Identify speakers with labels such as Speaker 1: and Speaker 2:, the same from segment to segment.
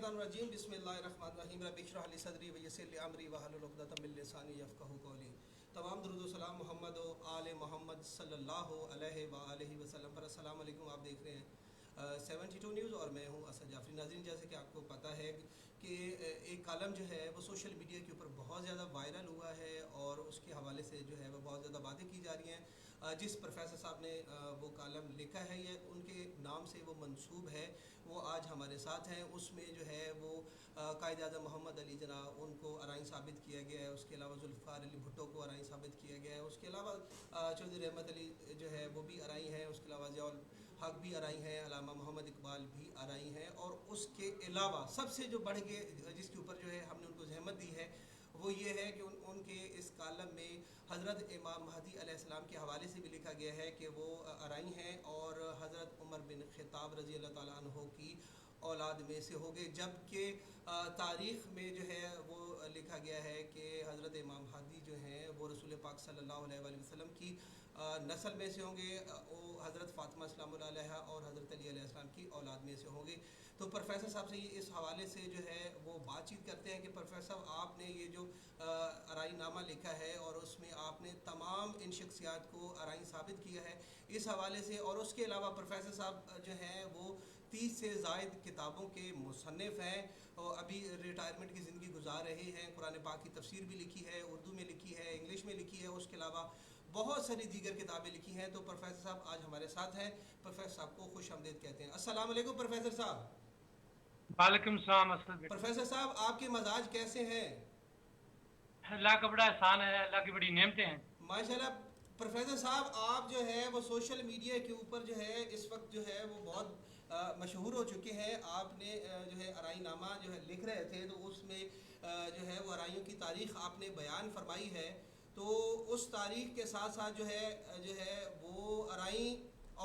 Speaker 1: मिनश्शैतानिर्रजीम बिस्मिल्लाहिर्रहमानिर्रहीम रब्बि इश्रह ली सदरी व यस्सिर ली अमरी वहलुल उक़दतम मिन लिसानी यफ़क़हू क़ौली। तमाम दुरूद व सलाम मोहम्मद व आले मोहम्मद सल्लल्लाहु अलैहि व आलिहि वसल्लम पर। अस्सलाम वालेकुम। आप देख रहे हैं 72 न्यूज़ और मैं हूं असद जाफरी। नाज़रीन, जैसे कि आपको पता है कि एक कालम जो है वो सोशल मीडिया के ऊपर बहुत ज़्यादा वायरल हुआ है और उसके हवाले से जो है वो बहुत ज़्यादा बातें की जा रही हैं। जिस प्रोफेसर साहब ने वो कालम लिखा है या उनके नाम से वो मंसूब है, वो आज हमारे साथ हैं। उसमें जो है वो कायद-ए-आज़म मोहम्मद अली जना उनको अराई साबित किया गया है। उसके अलावा जुल्फ़िकार अली भुट्टो को अराई साबित किया गया है। उसके अलावा चौधरी रहमत अली जो है वो भी अराई हैं। उसके अलावा ज़ियाउल हक भी अराई हैं, अल्लामा मोहम्मद इकबाल भी अराई हैं। और उसके अलावा सबसे जो बढ़ के जिसके ऊपर जो है हमने उनको ज़हमत दी है वो ये है कि उनके इस कालम में हज़रत इमाम महदी अलैहिस्सलाम के हवाले से भी लिखा गया है कि वो अराई हैं और हज़रत उमर बिन ख़ित्ताब रज़ी अल्लाह ताला अन्हो की औलाद में से हो गए। जबकि तारीख़ में जो है वो लिखा गया है कि हज़रत इमाम महदी जो हैं वो रसूल पाक सल्लल्लाहु अलैहि वसल्लम की नस्ल में से होंगे। वो हज़रत फ़ातिमा सलामुल्लाह अलैहा और हज़रत अली अलैहिस्सलाम की औलाद में से होंगे। तो प्रोफेसर साहब से ये इस हवाले से जो है वो बातचीत करते हैं कि प्रोफेसर साहब, आपने ये जो अराईनामा लिखा है और उसमें आपने तमाम इन शख्सियात को अराई साबित किया है इस हवाले से। और उसके अलावा प्रोफेसर साहब जो हैं वो 30 से ज़ायद किताबों के मुसन्निफ़ हैं और अभी रिटायरमेंट की ज़िंदगी गुजार रहे हैं। कुरान पाक की तफसीर भी लिखी है, उर्दू में लिखी है, इंग्लिश में लिखी है। उसके अलावा बहुत सारी दीगर किताबें लिखी हैं। तो प्रोफेसर साहब आज हमारे साथ हैं। प्रोफेसर साहब को खुश आमदीद कहते हैं। अस्सलाम वालेकुम प्रोफेसर साहब।
Speaker 2: वालेकुम सलाम असद बेटा।
Speaker 1: प्रोफेसर साहब, आपके मजाज कैसे हैं?
Speaker 2: अल्लाह का बड़ा एहसान है, अल्लाह की बड़ी नेमतें हैं।
Speaker 1: माशाल्लाह। प्रोफेसर साहब, आप जो है वो सोशल मीडिया के ऊपर जो है इस वक्त जो है वो बहुत मशहूर हो चुके हैं। आपने जो है अराईनामा जो है लिख रहे थे तो उसमें जो है वो अराइयों की तारीख़ आपने बयान फरमाई है। तो उस तारीख़ के साथ साथ जो है वो अराई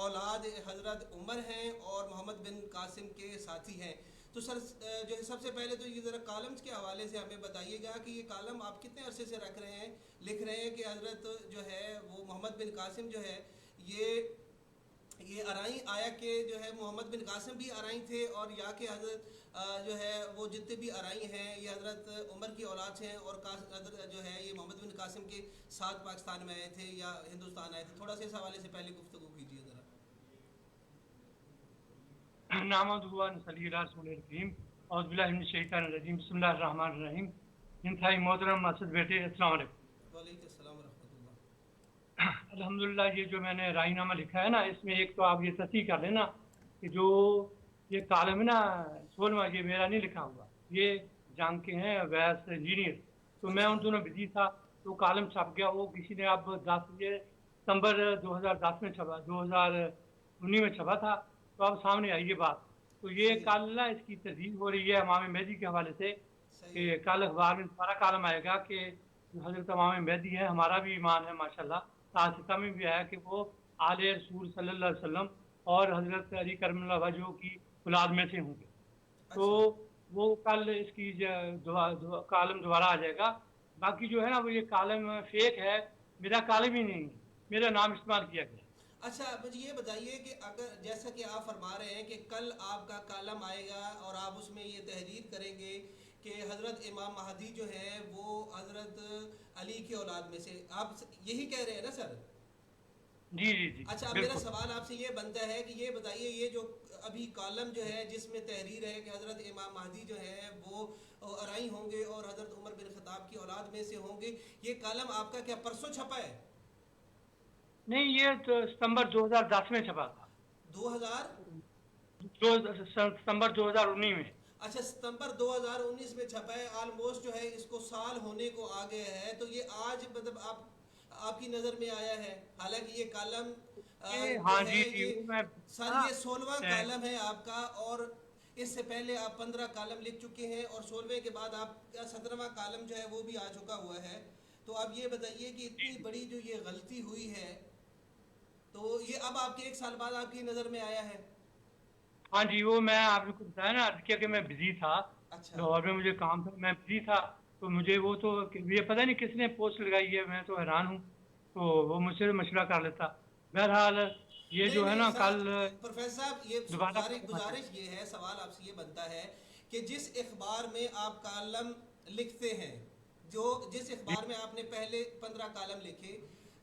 Speaker 1: औलाद हज़रत उमर हैं और मोहम्मद बिन कासिम के साथी हैं। तो सर जो है सबसे पहले तो ये ज़रा कॉलम्स के हवाले से हमें बताइएगा कि ये कॉलम आप कितने अरसे से रख रहे हैं, लिख रहे हैं कि हज़रत जो है वो मोहम्मद बिन कासिम जो है ये अराई आया कि जो है मोहम्मद बिन कासिम भी अराई थे और या कि हज़रत जो है वो जितने भी अराई हैं ये हज़रत उमर की औलाद से हैं और जो है ये मोहम्मद बिन कासिम के साथ पाकिस्तान में आए थे या हिंदुस्तान आए थे। थोड़ा सा इस हवाले से पहले गुफ्तगू कीजिए ज़रा।
Speaker 2: नामद हुआ नसली रसूलकरीम और बिस्मिल्लाहिर्रहमानिर्रहीम बिस्मिल्लाहिर्रहमानिर्रहीम। इंतहाई मोहतरम असद बेटे, अस्सलाम वालेकुम।
Speaker 1: वालेकुम अस्सलाम व रहमतुल्लाह।
Speaker 2: अल्हम्दुलिल्लाह, ये जो मैंने रायनामा लिखा है ना, इसमें एक तो आप ये तस्दीक कर लेना कि जो ये कालम है ना 16वां, ये मेरा नहीं लिखा हुआ, ये जान के हैं वैस इंजीनियर। तो मैं
Speaker 1: अच्छा
Speaker 2: उन दोनों बिजी था तो कालम छप गया। वो किसी ने अब 10 ये सितंबर 2010 में छपा, 2019 में छपा था। तो अब सामने आई ये बात। तो ये
Speaker 1: सही है,
Speaker 2: कल ना इसकी तस्दीक हो रही है इमाम मेहदी के हवाले से
Speaker 1: सही है।
Speaker 2: कि कल अखबार में सारा कालम आएगा कि जो हजरत इमाम मेहदी है, हमारा भी ईमान है माशाल्लाह। तासिका में भी आया कि वो आले रसूल सल्लल्लाहु अलैहि वसल्लम और हजरत अली करमुल्लाह वजह की औलाद में से होंगे। तो
Speaker 1: अच्छा
Speaker 2: वो कल इसकी कालम दोबारा आ जाएगा। बाकी जो है ना वो ये कालम फेक है, मेरा कालम ही नहीं है, मेरा नाम इस्तेमाल किया गया।
Speaker 1: अच्छा, मुझे ये बताइए कि अगर जैसा कि आप फरमा रहे हैं कि कल आपका कालम आएगा और आप उसमें ये तहरीर करेंगे कि हज़रत इमाम महदी जो है वो हज़रत अली की औलाद में से, आप यही कह रहे हैं ना सर?
Speaker 2: जी जी जी,
Speaker 1: अच्छा, अब मेरा
Speaker 2: बिल्कुल।
Speaker 1: सवाल आपसे ये बनता है कि ये बताइए ये जो अभी कॉलम जो है जिसमें तहरीर है कि हज़रत इमाम महदी जो है वो अराई होंगे और हज़रत उमर बिन खत्ताब की औलाद में से होंगे, ये कॉलम आपका क्या परसों छपा है?
Speaker 2: नहीं, ये तो सितंबर 2010 में छपा था।
Speaker 1: 2000?
Speaker 2: सितंबर 2019 में।
Speaker 1: अच्छा, सितंबर 2019 में छपा है। ऑलमोस्ट जो है इसको साल होने को आ गया है। तो ये आज मतलब आपकी नज़र में आया है। हालांकि ये कॉलम जो
Speaker 2: हाँ
Speaker 1: है
Speaker 2: जी जी,
Speaker 1: ये
Speaker 2: वो मैं
Speaker 1: सर
Speaker 2: हाँ,
Speaker 1: ये 16वां
Speaker 2: अ,
Speaker 1: कॉलम है आपका और इससे पहले आप 15 कॉलम लिख चुके हैं और 16वें के बाद आपका 17वां कॉलम जो है वो भी आ चुका हुआ है। तो अब ये बताइए कि
Speaker 2: जी
Speaker 1: इतनी
Speaker 2: जी।
Speaker 1: बड़ी जो ये गलती हुई है तो ये अब आपके 1 साल बाद आपकी नज़र में आया है।
Speaker 2: हाँ जी, वो मैं आपको बताया ना अर्ज किया कि मैं बिजी था,
Speaker 1: अच्छा
Speaker 2: लाहौर में मुझे काम था, मैं बिजी था। तो मुझे वो तो ये पता नहीं किसने पोस्ट लगाई है, मैं तो हैरान हूँ। तो वो मुझसे मशवरा कर लेता। बहरहाल ये
Speaker 1: नहीं
Speaker 2: जो है
Speaker 1: नहीं
Speaker 2: ना
Speaker 1: सर,
Speaker 2: कल
Speaker 1: प्रोफेसर साहब ये
Speaker 2: दोबारा
Speaker 1: गुजारिश
Speaker 2: कदम आ
Speaker 1: गुजारिश
Speaker 2: जाएगा।
Speaker 1: ये है, सवाल आपसे ये बनता है कि जिस इखबार में आप कालम लिखते हैं, जिस इखबार में आपने पहले 15 कालम लिखे,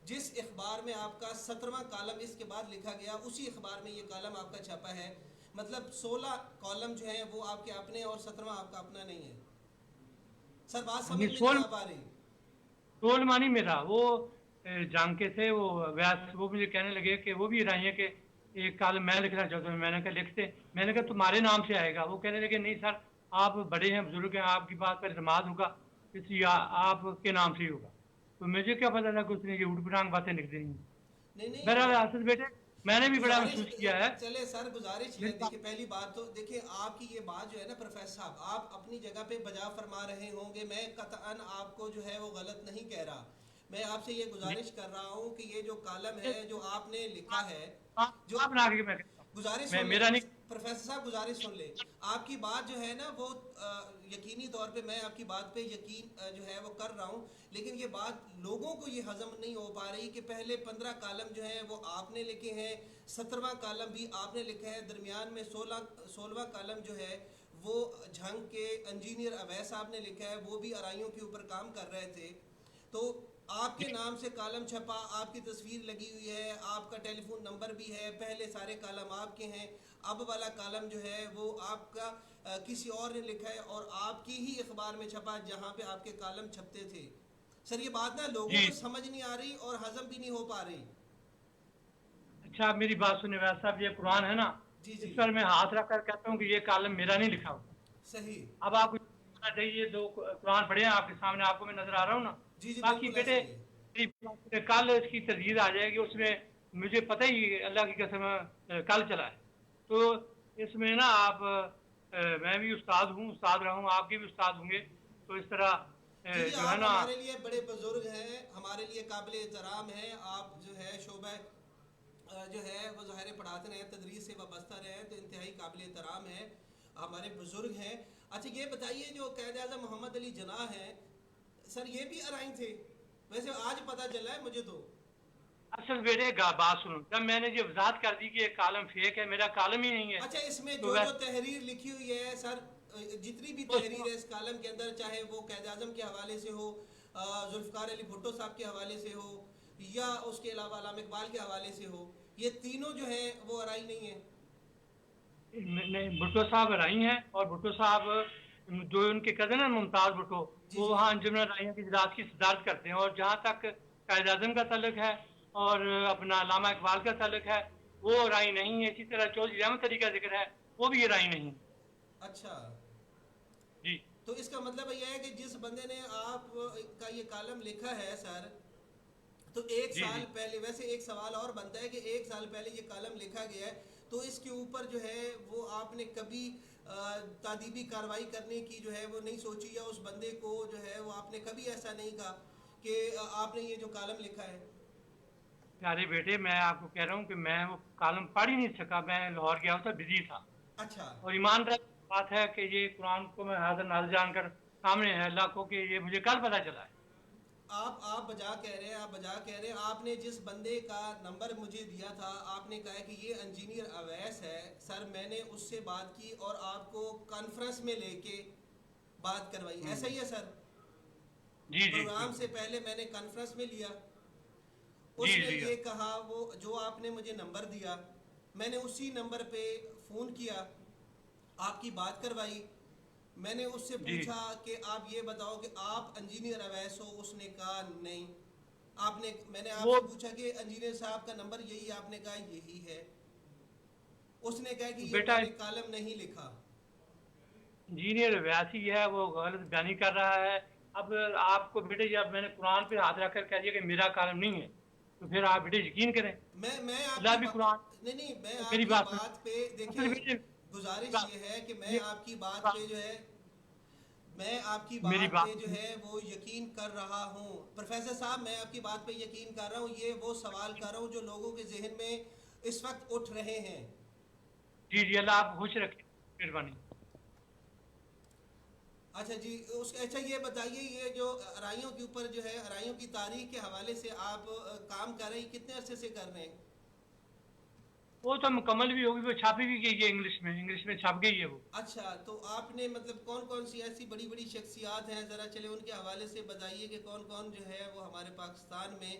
Speaker 1: जिस इखबार में आपका 17वां कालम इसके बाद लिखा गया, उसी इखबार में ये कालम आपका छपा है। मतलब 16 कॉलम जो है वो आपके अपने और 17वां आपका अपना नहीं है। सर बात समझ में नहीं
Speaker 2: सोल
Speaker 1: आ पा रही।
Speaker 2: सोल मानी मेरा वो जानके थे वो व्यास, वो मुझे कहने लगे कि वो भी ईरानी है कि एक कालम मैं लिखना चाहता हूँ। मैंने कहा लिखते, मैंने कहा तुम्हारे नाम से आएगा। वो कहने लगे नहीं सर, आप बड़े हैं, बुजुर्ग हैं, आपकी बात पर इतमाद होगा, इसलिए आपके नाम से ही होगा। तो मुझे क्या पता था कि उसने ये उठ पटांग बातें लिख दी।
Speaker 1: नहीं नहीं,
Speaker 2: बहरहाल आसिफ बेटे, मैंने भी बड़ा
Speaker 1: गुजारिश,
Speaker 2: महसूस किया है।
Speaker 1: चले सर गुजारिश ये
Speaker 2: मेरे पास
Speaker 1: देखिए, पहली बात तो देखिए आपकी ये बात जो है ना प्रोफेसर साहब, आप अपनी जगह पे बजा फरमा रहे होंगे, मैं कतअन आपको जो है वो गलत नहीं कह रहा। मैं आपसे ये गुजारिश कर रहा हूँ कि ये जो कालम है जो आपने लिखा है, जो
Speaker 2: आप बना के मैं कहता हूँ,
Speaker 1: गुजारिश
Speaker 2: मैं
Speaker 1: सुन ले
Speaker 2: मेरा नहीं।
Speaker 1: प्रोफेसर साहब, गुजारिश सुन ले। आपकी बात जो है ना वो यकीनी तौर पे मैं आपकी बात पे यकीन जो है वो कर रहा हूँ, लेकिन ये बात लोगों को ये हजम नहीं हो पा रही कि पहले 15 कालम जो है वो आपने लिखे हैं, 17वां कालम भी आपने लिखा है, दरमियान में 16वां कालम जो है वो झंग के इंजीनियर अवैस साहब ने लिखा है, वो भी अराइयों के ऊपर काम कर रहे थे। तो आपके नाम से कालम छपा, आपकी तस्वीर लगी हुई है, आपका टेलीफोन नंबर भी है, पहले सारे कालम आपके हैं, अब वाला कालम जो है वो आपका किसी और ने लिखा है और आपकी ही अखबार में छपा जहाँ पे आपके कालम छपते थे। सर ये बात ना लोगों को समझ नहीं आ रही और हजम भी नहीं हो पा रही।
Speaker 2: अच्छा आप मेरी बात सुने व्यास साहब, ये कुरान है ना,
Speaker 1: जी
Speaker 2: इस
Speaker 1: जी
Speaker 2: पर मैं हाथ रख कर कहता हूँ कि ये कालम मेरा नहीं लिखा हुआ।
Speaker 1: सही।
Speaker 2: अब आपको समझना चाहिए, दो कुरान पढ़े हैं आपके सामने, आपको मैं नजर आ रहा हूँ ना।
Speaker 1: जी जी
Speaker 2: बाकी
Speaker 1: बिल्कुल
Speaker 2: बेटे
Speaker 1: ऐसा ही है।
Speaker 2: कल इसकी तजदीद आ जाएगी, उसमें मुझे पता ही अल्लाह की कसम कल चला है। तो इसमें ना आप मैं भी उस्ताद हूँ, उस्ताद रहा हूँ, आपके भी उस्ताद होंगे। तो इस तरह
Speaker 1: जी जी
Speaker 2: जो है
Speaker 1: आप
Speaker 2: ना,
Speaker 1: हमारे लिए बड़े बुजुर्ग हैं, हमारे लिए काबिल एहतराम हैं। आप जो है शोबा जो है वो ज़ाहिर पढ़ाते रहे, तदरीस से वाबस्ता रहे, तो इंतहाई काबिल एहतराम है, हमारे बुजुर्ग हैं। अच्छा ये बताइए जो क़ायद आज़म मोहम्मद अली जना हैं, सर ये भी अराइन थे? वैसे आज पता चला है मुझे तो।
Speaker 2: असल बेटे बात सुनो, जब मैंने ये वजाहत कर दी कि ये कालम फेक है, मेरा कालम ही नहीं है,
Speaker 1: अच्छा इसमें
Speaker 2: तो
Speaker 1: जो जो
Speaker 2: वैसे
Speaker 1: तहरीर लिखी हुई है सर, जितनी भी तहरीर है इस कालम के अंदर, चाहे वो क़ायद आज़म के हवाले से हो, जुल्फ़िकार अली भुट्टो साहब के हवाले से हो, या उसके अलावा अल्लामा इकबाल के हवाले से हो, ये तीनों जो है वो अराई नहीं है।
Speaker 2: नहीं, भुट्टो साहब राई हैं, और भुट्टो साहब जो उनके कजन है मुमताज भुट्टो,
Speaker 1: जी
Speaker 2: वो
Speaker 1: जी
Speaker 2: वहाँ अंजुमन राइयों की इजलास की सदारत करते हैं। और जहाँ तक कायद आज़म का ताल्लुक है और अपना अल्लामा इकबाल का ताल्लुक है, वो राई नहीं है। इसी तरह चौधरी अहमद अली का जिक्र है, वो भी ये राई नहीं।
Speaker 1: अच्छा,
Speaker 2: जी
Speaker 1: तो इसका मतलब यह है कि जिस बंदे ने आप का ये कालम लिखा है सर, तो एक
Speaker 2: जी
Speaker 1: साल
Speaker 2: जी
Speaker 1: पहले, वैसे एक सवाल और बनता है कि एक साल पहले ये कालम लिखा गया है, तो इसके ऊपर जो है वो आपने कभी तादीबी कार्रवाई करने की जो है वो नहीं सोची, या उस बंदे को जो है वो आपने कभी ऐसा नहीं कहा कि आपने ये जो कालम लिखा है?
Speaker 2: प्यारे बेटे, मैं आपको कह रहा हूँ कि मैं वो कालम पढ़ ही नहीं सका, मैं लाहौर गया था, बिजी था।
Speaker 1: अच्छा
Speaker 2: और ईमानदार बात है कि ये कुरान को मैं हाजिर नाज़िर जानकर सामने है अल्लाह को कि ये मुझे कल पता चला है।
Speaker 1: आप बजा कह रहे हैं, आप बजा कह रहे हैं। आपने जिस बंदे का नंबर मुझे दिया था, आपने कहा कि ये इंजीनियर अवैस है सर, मैंने उससे बात की और आपको कॉन्फ्रेंस में लेके बात करवाई, ऐसा ही है सर?
Speaker 2: जी जी
Speaker 1: प्रोग्राम से
Speaker 2: बिल्कुल।
Speaker 1: पहले मैंने कॉन्फ्रेंस में लिया,
Speaker 2: जी
Speaker 1: उसने
Speaker 2: जी
Speaker 1: ये कहा, वो जो आपने मुझे नंबर दिया, मैंने उसी नंबर पे फ़ोन किया, आपकी बात करवाई। मैंने उससे
Speaker 2: जी
Speaker 1: पूछा कि आप ये बताओ कि आप इंजीनियर अवैस हो, उसने कहा नहीं। मैंने
Speaker 2: वो
Speaker 1: आपसे पूछा कि इंजीनियर साहब का नंबर यही, आपने कहा यही है। उसने कहा कि ये
Speaker 2: बेटा
Speaker 1: मैंने कालम नहीं लिखा।
Speaker 2: इंजीनियर वैसी है, वो गलत बयानी कर रहा है। अब आपको बेटे, जब मैंने कुरान पे हाथ रखकर कह दिया कि मेरा कालम नहीं है, तो फिर आप बेटे यकीन करें।
Speaker 1: मैं
Speaker 2: अल्लाह
Speaker 1: आपकी
Speaker 2: भी
Speaker 1: बात,
Speaker 2: कुरान,
Speaker 1: नहीं मैं
Speaker 2: मेरी
Speaker 1: आपकी
Speaker 2: बात सुन।
Speaker 1: बात पे
Speaker 2: असल
Speaker 1: देखिए,
Speaker 2: बेटे
Speaker 1: गुजारिश ये है कि मैं
Speaker 2: ये
Speaker 1: आपकी बात पे जो है, मैं आपकी
Speaker 2: मेरी
Speaker 1: बात पे
Speaker 2: बात
Speaker 1: जो है वो यकीन कर रहा हूँ प्रोफेसर साहब, मैं आपकी बात पे यकीन कर रहा हूँ। ये वो सवाल कर रहा हूँ जो लोगों के जहन में इस वक्त उठ रहे हैं।
Speaker 2: जी जी, अल्लाह आप खुश रखें, मेहरबानी।
Speaker 1: अच्छा जी, अच्छा ये बताइए, ये जो अराइयों के ऊपर जो है, अराइयों की तारीख के हवाले से आप काम कर रहे हैं, कितने अरसे से कर रहे हैं?
Speaker 2: वो तो मुकम्मल भी होगी, वो छापी भी गई है इंग्लिश में छप गई है वो।
Speaker 1: अच्छा, तो आपने मतलब कौन कौन सी ऐसी बड़ी बड़ी शख्सियात हैं, ज़रा चले उनके हवाले से बताइए कि कौन कौन जो है वो हमारे पाकिस्तान में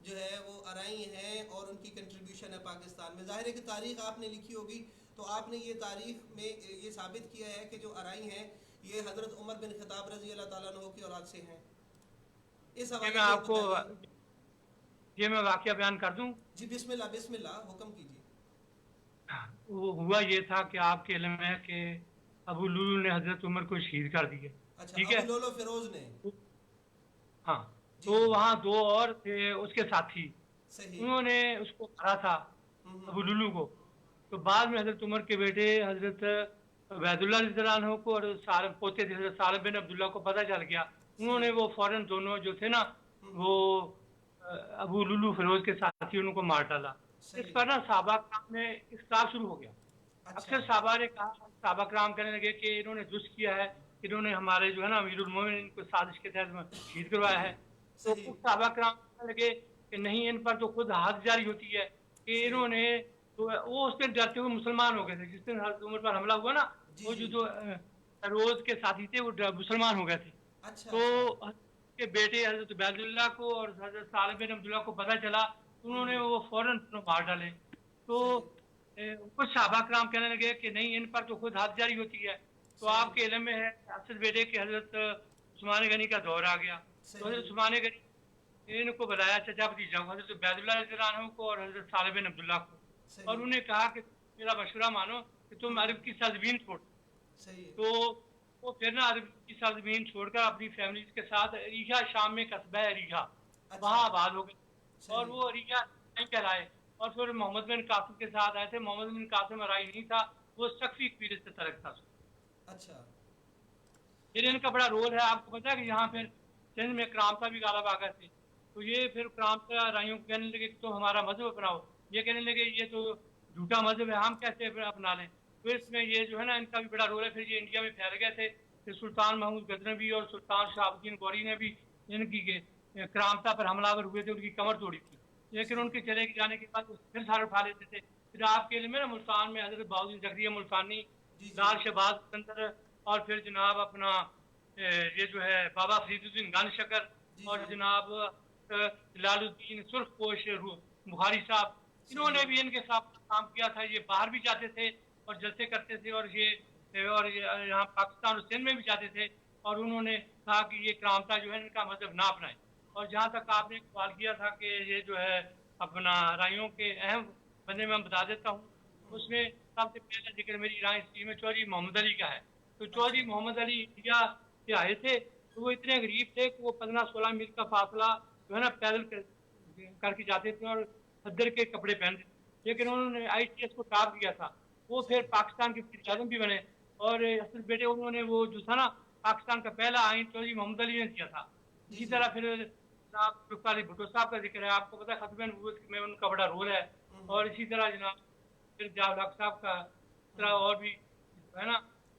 Speaker 1: जो है वो आराई हैं और उनकी कंट्रीब्यूशन है पाकिस्तान में। ज़ाहिर है कि तारीख़ आपने लिखी होगी, तो आपने ये तारीख़ में ये साबित किया है कि जो आराई हैं ये हज़रत उमर बिन खत्ताब रज़ी अल्लाह ताला अन्हु की औलाद से हैं। इस
Speaker 2: ये
Speaker 1: हवाले
Speaker 2: मैं
Speaker 1: से
Speaker 2: आपको
Speaker 1: बताइए।
Speaker 2: ये मैं वाकया बयान कर दूं।
Speaker 1: जी बिस्मिल्लाह बिस्मिल्लाह, हुक्म कीजिए।
Speaker 2: वो हुआ ये था कि आपके इल्म है कि अबू लुलू ने हजरत उमर को शहीद कर दिया।
Speaker 1: अच्छा,
Speaker 2: ठीक है।
Speaker 1: अबू लोलो फिरोज ने।
Speaker 2: हाँ।
Speaker 1: जी
Speaker 2: तो
Speaker 1: जी।
Speaker 2: वहाँ दो और थे उसके साथी,
Speaker 1: सही।
Speaker 2: उन्होंने उसको मारा था, अबू
Speaker 1: हम्म।
Speaker 2: लुलू को। तो बाद में हजरत उमर के बेटे हजरत वैदुल्लाह रज़ियल्लाहु अन्हु को और सालम पोते थे हजरत सालम बिन अब्दुल्ला को पता चल गया।
Speaker 1: सही।
Speaker 2: उन्होंने वो फौरन दोनों जो थे ना, वो अबू लुलू फिरोज के साथी उनको मार डाला। इस
Speaker 1: सही।
Speaker 2: पर ना सहाबा कराम में इख्तिलाफ शुरू हो गया।
Speaker 1: अच्छा।
Speaker 2: अक्सर सहाबा ने कहा, सहाबा कराम कहने लगे कि इन्होंने दुष्ट किया है, इन्होंने हमारे जो है ना अमीरुल मोमिनीन को साजिश के तहत शहीद करवाया है। तो
Speaker 1: सही।
Speaker 2: कुछ सहाबा कराम कहने लगे कि नहीं, इन पर तो खुद हद जारी होती है कि
Speaker 1: सही।
Speaker 2: इन्होंने, तो वो उस दिन डरते हुए मुसलमान हो गए थे जिस दिन हजरत उमर पर हमला हुआ ना।
Speaker 1: जी
Speaker 2: वो
Speaker 1: जी।
Speaker 2: जो रोज के साथी थे वो मुसलमान हो गए थे।
Speaker 1: अच्छा
Speaker 2: तो
Speaker 1: अच्छा।
Speaker 2: के बेटे हजरत उबैदुल्लाह को और हजरत सालिम बिन अब्दुल्ला को पता चला, उन्होंने वो फौरन दोनों मार डाले। तो
Speaker 1: सही।
Speaker 2: कुछ सहाबा कराम कहने लगे कि नहीं, इन पर तो खुद हद जारी होती है। तो
Speaker 1: सही।
Speaker 2: आपके इल्म में है असद बेटे के हजरत उस्मान गनी का दौर आ गया। तो
Speaker 1: सही।
Speaker 2: हजरत उस्मान गनी इनको बुलाया, चचा भतीजा को, हजरत उबैदुल्लाह रज़ियल्लाहु अन्हु को और हजरत सालिम बिन अब्दुल्ला को, और
Speaker 1: सही।
Speaker 2: उन्हें कहा कि मेरा मशवरा मानो कि तुम अरब की सरजमीन छोड़।
Speaker 1: सही।
Speaker 2: तो वो फिर ना अरब की सरजमीन छोड़कर अपनी फैमिली के साथ अरीहा, शाम में कस्बा है अरीहा,
Speaker 1: अच्छा।
Speaker 2: वहाँ आबाद हो गए। और
Speaker 1: सही।
Speaker 2: वो अरीहा नहीं कहलाए। और फिर मोहम्मद बिन कासिम के साथ आए थे। मोहम्मद बिन कासिम अराई नहीं था, वो सकफी कबीले से तलक था।
Speaker 1: अच्छा।
Speaker 2: फिर इनका बड़ा रोल है, आपको पता है कि यहाँ फिर सिंध में क्रांता भी गालब आ गए थे। तो ये फिर क्रांता राइयों को कहने लगे कि तो हमारा मजहब अपनाओ। ये कहने लगे ये तो झूठा मजहब है, हम कैसे अपना लें। तो इसमें ये जो है ना इनका भी बड़ा रोल है। फिर ये इंडिया में फैल गए थे। फिर सुल्तान महमूद गजनवी और सुल्तान शहाबुद्दीन गौरी ने भी इनकी क्रांता पर हमलावर हुए थे, उनकी कमर तोड़ी थी। लेकिन
Speaker 1: सही।
Speaker 2: उनके चले जाने के बाद फिर सारे उठा लेते थे। फिर आपके लिए ना मुल्तान में हजरत बाउद्दीन जकरिया मुल्तानी,
Speaker 1: जी जी।
Speaker 2: लाल शहबाज सिकंदर, और फिर जनाब अपना ये जो है बाबा फरीदुद्दीन गान शकर,
Speaker 1: जी
Speaker 2: और
Speaker 1: जी।
Speaker 2: जनाब जलालुद्दीन सुर्खपोश बुखारी साहब,
Speaker 1: सही।
Speaker 2: इन्होंने भी इनके साथ काम किया था। ये बाहर भी जाते थे और जलसे करते थे, और ये यहाँ पाकिस्तान और सिंध में भी जाते थे। और उन्होंने कहा कि ये क्रांता जो है इनका मजहब ना अपनाए। और जहाँ तक आपने सवाल किया था कि ये जो है अपना राइयों के अहम बंदे में बता देता हूँ। उसमें सबसे पहला जिक्र मेरी राय हिस्ट्री में चौधरी मोहम्मद अली का है। तो चौधरी
Speaker 1: अच्छा।
Speaker 2: मोहम्मद अली इंडिया से आए थे। तो वो इतने गरीब थे कि वो 15-16 मील का फासला जो है ना पैदल करके जाते थे और खद्दर के कपड़े पहनते थे। लेकिन उन्होंने ICS को टॉप किया था। वो फिर
Speaker 1: सही।
Speaker 2: पाकिस्तान के वज़ीर आज़म भी बने। और असल बेटे उन्होंने वो जो था ना पाकिस्तान का पहला आइन चौधरी मोहम्मद अली ने दिया था।
Speaker 1: जी
Speaker 2: इसी
Speaker 1: जी।
Speaker 2: तरह फिर जनाब जुल्फ़िकार अली भुट्टो साहब का जिक्र है, आपको पता है खत्म नबूवत में उनका बड़ा रोल है। और इसी तरह जनाब फिर जावेद हक साहब का, इस तरह और भी है ना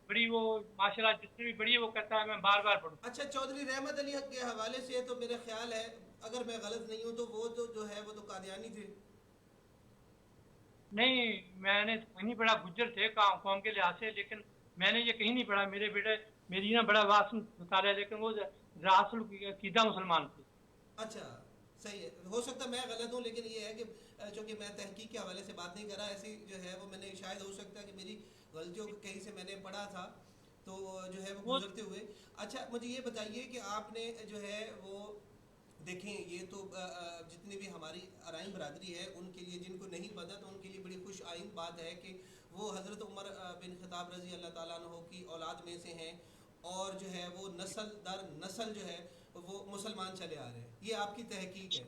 Speaker 2: बड़ी वो माशाल्लाह जितनी भी बड़ी है वो कहता है मैं बार बार पढ़ूँ।
Speaker 1: अच्छा, चौधरी रहमत अली के हवाले से तो मेरे ख्याल है, अगर मैं गलत नहीं हूँ तो वो तो जो है वो तो कादियानी थे।
Speaker 2: नहीं, मैंने कहीं नहीं पढ़ा, गुज्जर थे कौम के लिहाज से, लेकिन मैंने ये कहीं नहीं पढ़ा। मेरे बेटे मेरी ना बड़ा वास मुताला है, लेकिन वो रासुल कीदा मुसलमान थे।
Speaker 1: अच्छा। सही है, हो सकता है मैं गलत हूँ, लेकिन ये है कि चूँकि मैं तहकीक के हवाले से बात नहीं कर रहा, ऐसी जो है वो मैंने शायद हो सकता है कि मेरी गलतियों को कहीं से मैंने पढ़ा था, तो जो है वो
Speaker 2: वो
Speaker 1: गुजरते हुए। अच्छा, मुझे ये बताइए कि आपने जो है वो देखें, ये तो जितनी भी हमारी अराइन बरादरी है उनके लिए, जिनको नहीं पता तो उनके लिए बड़ी खुश आइन बात है कि वो हज़रत उमर बिन खत्ताब रज़ी अल्लाह ताला अन्हु की औलाद में से हैं, और जो है वो नस्ल दर नस्ल जो है वो मुसलमान चले आ रहे हैं। ये आपकी तहकीक है?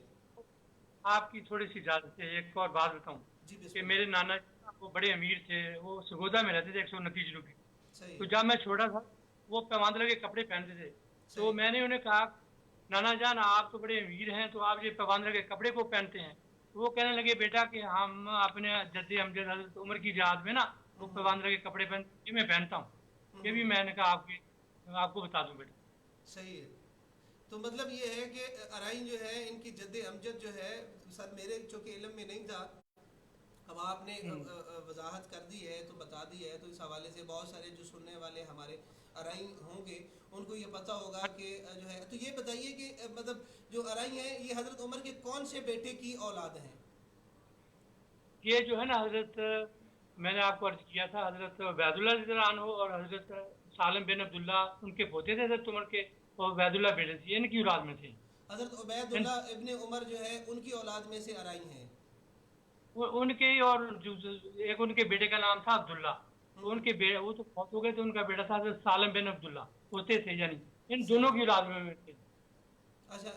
Speaker 2: आपकी थोड़ी सी इजाज़त है, एक और बात बताऊँ
Speaker 1: जी
Speaker 2: कि
Speaker 1: बिस्मिल्लाह।
Speaker 2: मेरे नाना जी ना वो बड़े अमीर थे, वो सरगोदा में रहते थे 129 रुपये।
Speaker 1: सही।
Speaker 2: तो जब मैं छोटा था वो पैमानदर के कपड़े पहनते थे। तो
Speaker 1: सही।
Speaker 2: मैंने उन्हें कहा, नाना जान आप तो बड़े अमीर हैं, तो आप ये पैमानदर के कपड़े को पहनते हैं। तो वो कहने लगे बेटा कि हम अपने जद्दे अमजद हज़रत उमर की याद में ना वो पैमानदर के कपड़े ये मैं पहनता हूँ। ये भी मैंने कहा आपको बता दूँ बेटा।
Speaker 1: सही है। तो मतलब ये है कि अराइन जो है इनकी जद्दे अमजद जो है, सर मेरे चूँकि इल्म में नहीं था, अब आपने वजाहत कर दी है, तो बता दी है, तो इस हवाले से बहुत सारे जो सुनने वाले हमारे अराई होंगे उनको ये पता होगा कि जो है। तो ये बताइए कि मतलब जो अराई हैं ये हज़रत उमर के कौन से बेटे की औलाद हैं?
Speaker 2: ये जो है ना हजरत, मैंने आपको अर्ज किया था, हजरत वैदुल्ला रज़ियल्लाहु अन्हु और हजरत सालिम बिन अब्दुल्ला उनके पोते थे हजरत उमर के, और वैदुल्ला बेटे थे, इनकी औलाद में थे।
Speaker 1: हज़रत उबैदुल्ला इब्ने उमर जो है उनकी औलाद में से अराई हैं।
Speaker 2: उनके ही, और एक उनके बेटे का नाम था अब्दुल्ला, तो
Speaker 1: हम्म,
Speaker 2: उनके बेटे वो तो फौत हो गए थे, उनका बेटा था हजरत सालिम बिन अब्दुल्ला, पोते थे, यानी इन
Speaker 1: सही।
Speaker 2: दोनों की औलाद में थे।
Speaker 1: अच्छा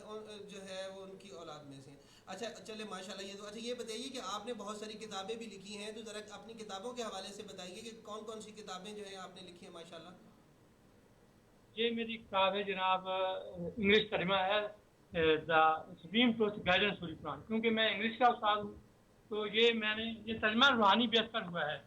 Speaker 1: जो है वो उनकी औलाद में से। अच्छा चले माशाल्लाह, ये तो अच्छा। ये बताइए कि आपने बहुत सारी किताबें भी लिखी हैं, तो ज़रा अपनी किताबों के हवाले से बताइए कि कौन कौन सी किताबें जो हैं आपने लिखी हैं माशाल्लाह।
Speaker 2: ये मेरी किताब है जनाब, इंग्लिश तर्जमा है, the supreme truth guidance for Quran, क्योंकि मैं इंग्लिश का उस्ताद हूँ, तो ये मैंने ये तर्जमा रूहानी बेस पर हुआ है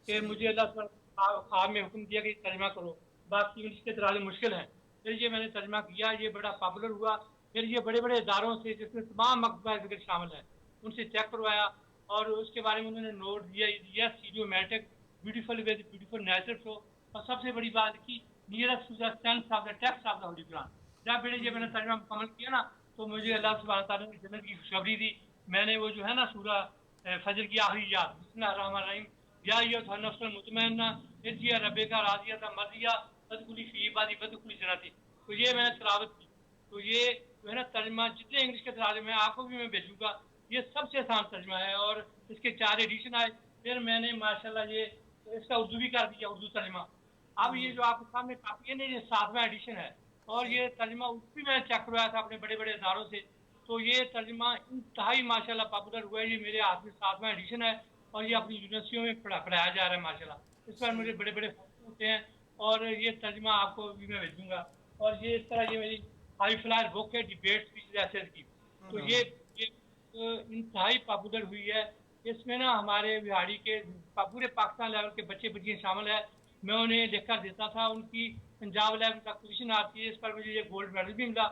Speaker 2: कि
Speaker 1: सही।
Speaker 2: मुझे अल्लाह सुब्हानहू ख्वाब में हुक्म दिया कि तर्जमा करो, बाकी इंग्लिश के तराजु मुश्किल हैं। फिर ये मैंने तर्जमा किया, ये बड़ा पॉपुलर हुआ। फिर ये बड़े बड़े इदारों से, जिसमें तमाम मकतबा ज़िक्र शामिल है, उनसे चेक करवाया, और उसके बारे में उन्होंने नोट दिया, yes idiomatic, beautiful with beautiful nature show, और सबसे बड़ी बात की nearest to the sense of the text of the holy Quran. जब बेटे ये मैंने तर्जुमा मुकम्मल किया ना, तो मुझे अल्लाह सुब्हानहू तआला ने जन्नत की खुशखबरी दी। मैंने वो जो है ना सूरा फजर की आखिरी याद, बिस्मिल्लाहिर्रहमानिर्रहीम, या अय्युहा नफ्सुल मुतमइन्ना इर्जिई रब्बिका रादियतम मर्दिया फदखुली फी इबादी वदखुली जन्नती, तो ये मैंने तिलावत की। तो ये जो है ना तर्जुमा, जितने इंग्लिश के तर्जुमे हैं आपको भी मैं भेजूंगा, ये सबसे आसान तर्जुमा है, और इसके 4 एडिशन आए। फिर मैंने माशाल्लाह ये इसका उर्दू भी कर दिया, उर्दू तर्जुमा। अब ये जो आपके सामने कापी है ना, ये 7वां एडिशन है, और
Speaker 1: सही।
Speaker 2: ये तर्जुमा उस भी मैंने चेक करवाया था अपने बड़े बड़े इदारों से, तो ये तर्जुमा इंतहाई माशाल्लाह पॉपुलर हुआ है। ये मेरे हाथ में 7वां एडिशन है, और ये अपनी यूनिवर्सिटियों में पढ़ाया जा रहा है माशाल्लाह। इस पर
Speaker 1: सही।
Speaker 2: मुझे बड़े बड़े फायदे होते हैं, और ये तर्जुमा आपको भी मैं भेजूंगा। और ये इस तरह ये मेरी हाई फ्लायर बुक है, डिबेट स्पीच की, तो ये इंतहाई पॉपुलर हुई है। इसमें ना हमारे बिहाड़ी के पूरे पाकिस्तान लेवल के बच्चे बच्चियाँ शामिल है। मैं उन्हें लिखकर देता था, उनकी पंजाब लेवल तक पोजीशन आती है, इस पर मुझे ये गोल्ड मेडल भी मिला।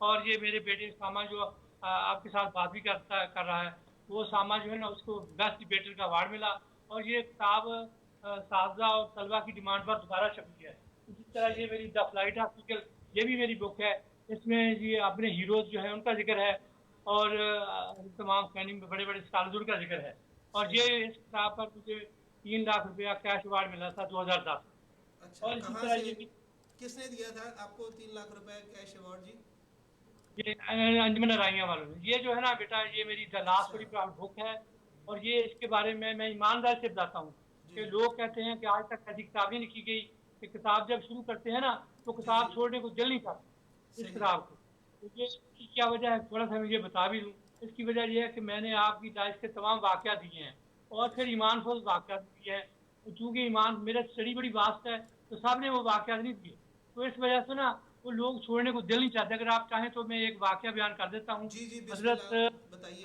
Speaker 2: और ये मेरे बेटे सामा जो आपके साथ बात भी कर रहा है, वो सामा जो है ना, उसको बेस्ट डिबेटर का अवार्ड मिला। और ये किताब साजा और तलबा की डिमांड पर दोबारा छपी है। इसी तरह ये मेरी द फ्लाइट आर्टिकल, ये भी मेरी बुक है। इसमें ये अपने हीरोज जो है उनका जिक्र है, और तमाम फैनिंग में बड़े बड़े स्कॉलर का जिक्र है। और ये
Speaker 1: सही।
Speaker 2: इस किताब पर मुझे 3 लाख रुपया कैश अवार्ड मिला था 2010।
Speaker 1: अच्छा,
Speaker 2: और इसी
Speaker 1: कहाँ
Speaker 2: तरह
Speaker 1: से
Speaker 2: ये
Speaker 1: किसने दिया था आपको 3 लाख रुपए कैश अवार्ड जी?
Speaker 2: अंजमन राइया वालों ने, ये जो है ना बेटा, ये मेरी द लास्ट
Speaker 1: अच्छा।
Speaker 2: बड़ी प्राउड बुक है। और ये इसके बारे में मैं ईमानदार से बताता हूँ
Speaker 1: जी
Speaker 2: कि
Speaker 1: जी।
Speaker 2: लोग कहते हैं कि आज तक ऐसी किताब नहीं लिखी गई, कि किताब जब शुरू करते हैं ना, तो
Speaker 1: जी
Speaker 2: किताब
Speaker 1: जी।
Speaker 2: छोड़ने को दिल नहीं करता इस
Speaker 1: सही।
Speaker 2: किताब को। तो ये इसकी क्या वजह है, थोड़ा सा मुझे बता भी दूँ। इसकी वजह यह है कि मैंने आपकी लाइफ के तमाम वाक़यात दिए हैं, और फिर ईमान फौज वाक़यात दिए हैं। तो चूँकि ईमान मेरा स्टडी बड़ी वास्ट है, तो सब ने वो वाक़यात नहीं दिए, तो इस वजह से ना वो लोग छोड़ने को दिल नहीं चाहते। अगर आप चाहें तो मैं एक वाक़या बयान कर देता हूँ।
Speaker 1: जी जी, बिस्मिल्लाह
Speaker 2: हज़रत
Speaker 1: बताइए।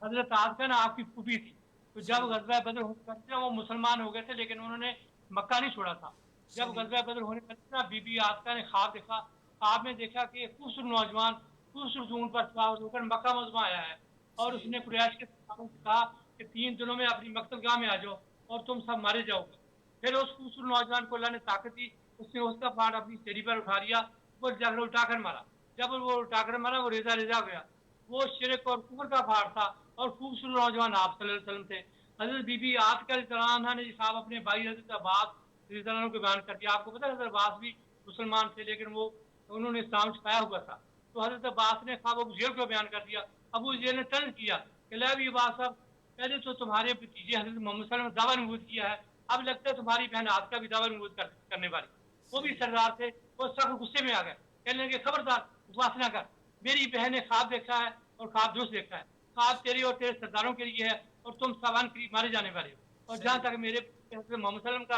Speaker 2: हज़रत आसिया ना आपकी फूफी थी, तो जब
Speaker 1: सही।
Speaker 2: ग़ज़वा बदर होने वाला था, वो मुसलमान हो गए थे, लेकिन उन्होंने मक्का नहीं छोड़ा था। जब
Speaker 1: सही।
Speaker 2: ग़ज़वा बदर होने वाला था, बीबी आसिया ने ख्वाब देखा। ख्वाब में देखा कि एक खूबसूरत नौजवान खूबसूरत ऊँट पर सवार होकर मक्का मुकर्रमा आया है, और
Speaker 1: सही।
Speaker 2: उसने कुरैश के सरदारों से कहा कि 3 दिनों में अपनी मकतबगाह में आ जाओ, और तुम सब मारे जाओगे। फिर उस खूबसूरत नौजवान को अल्लाह ने ताकत दी, उसने उसका फाड़ अपनी सीढ़ी पर उठा लिया, ऊपर जाकर उठाकर मारा। जब वो उठाकर मारा, वो रेजा रेजा गया। वो शिरक और कुफर का फाड़ था, और खूबसूरत नौजवान आप सल्लल्लाहु अलैहि वसल्लम थे। हजरत बीबी आतिका रज़ियल्लाहु अन्हा ने साहब अपने भाई हजरत अब्बास रज़ियल्लाहु अन्हु को बयान कर दिया। आपको पता है हजरत अब्बास भी मुसलमान थे, लेकिन वो उन्होंने इस्लाम छुपाया हुआ था। तो हजरत अब्बास ने ख्वाब अबू जेल को बयान कर दिया। अबू जेल ने तर्ज किया कि लै भी अब्बास साहब, पहले तो तुम्हारे भतीजे हजरत मोहम्मद सल्लल्लाहु अलैहि वसल्लम दावा नबूवत किया है, अब लगता है तुम्हारी बहन आतिका भी दावा नबूवत करने वाली। वो भी
Speaker 1: सही।
Speaker 2: सरदार थे, वो सख्त गुस्से में आ गए, कहने लगे खबरदार बकवास ना कर, मेरी बहन ने ख्वाब देखा है, और ख्वाब दुरुस्त देखा है। ख्वाब तेरे और तेरे सरदारों के लिए है, और तुम सामान करीब मारे जाने वाले हो। और जहाँ
Speaker 1: सही।
Speaker 2: तक मेरे हज़रत मोहम्मद सल्लल्लाहु अलैहि वसल्लम का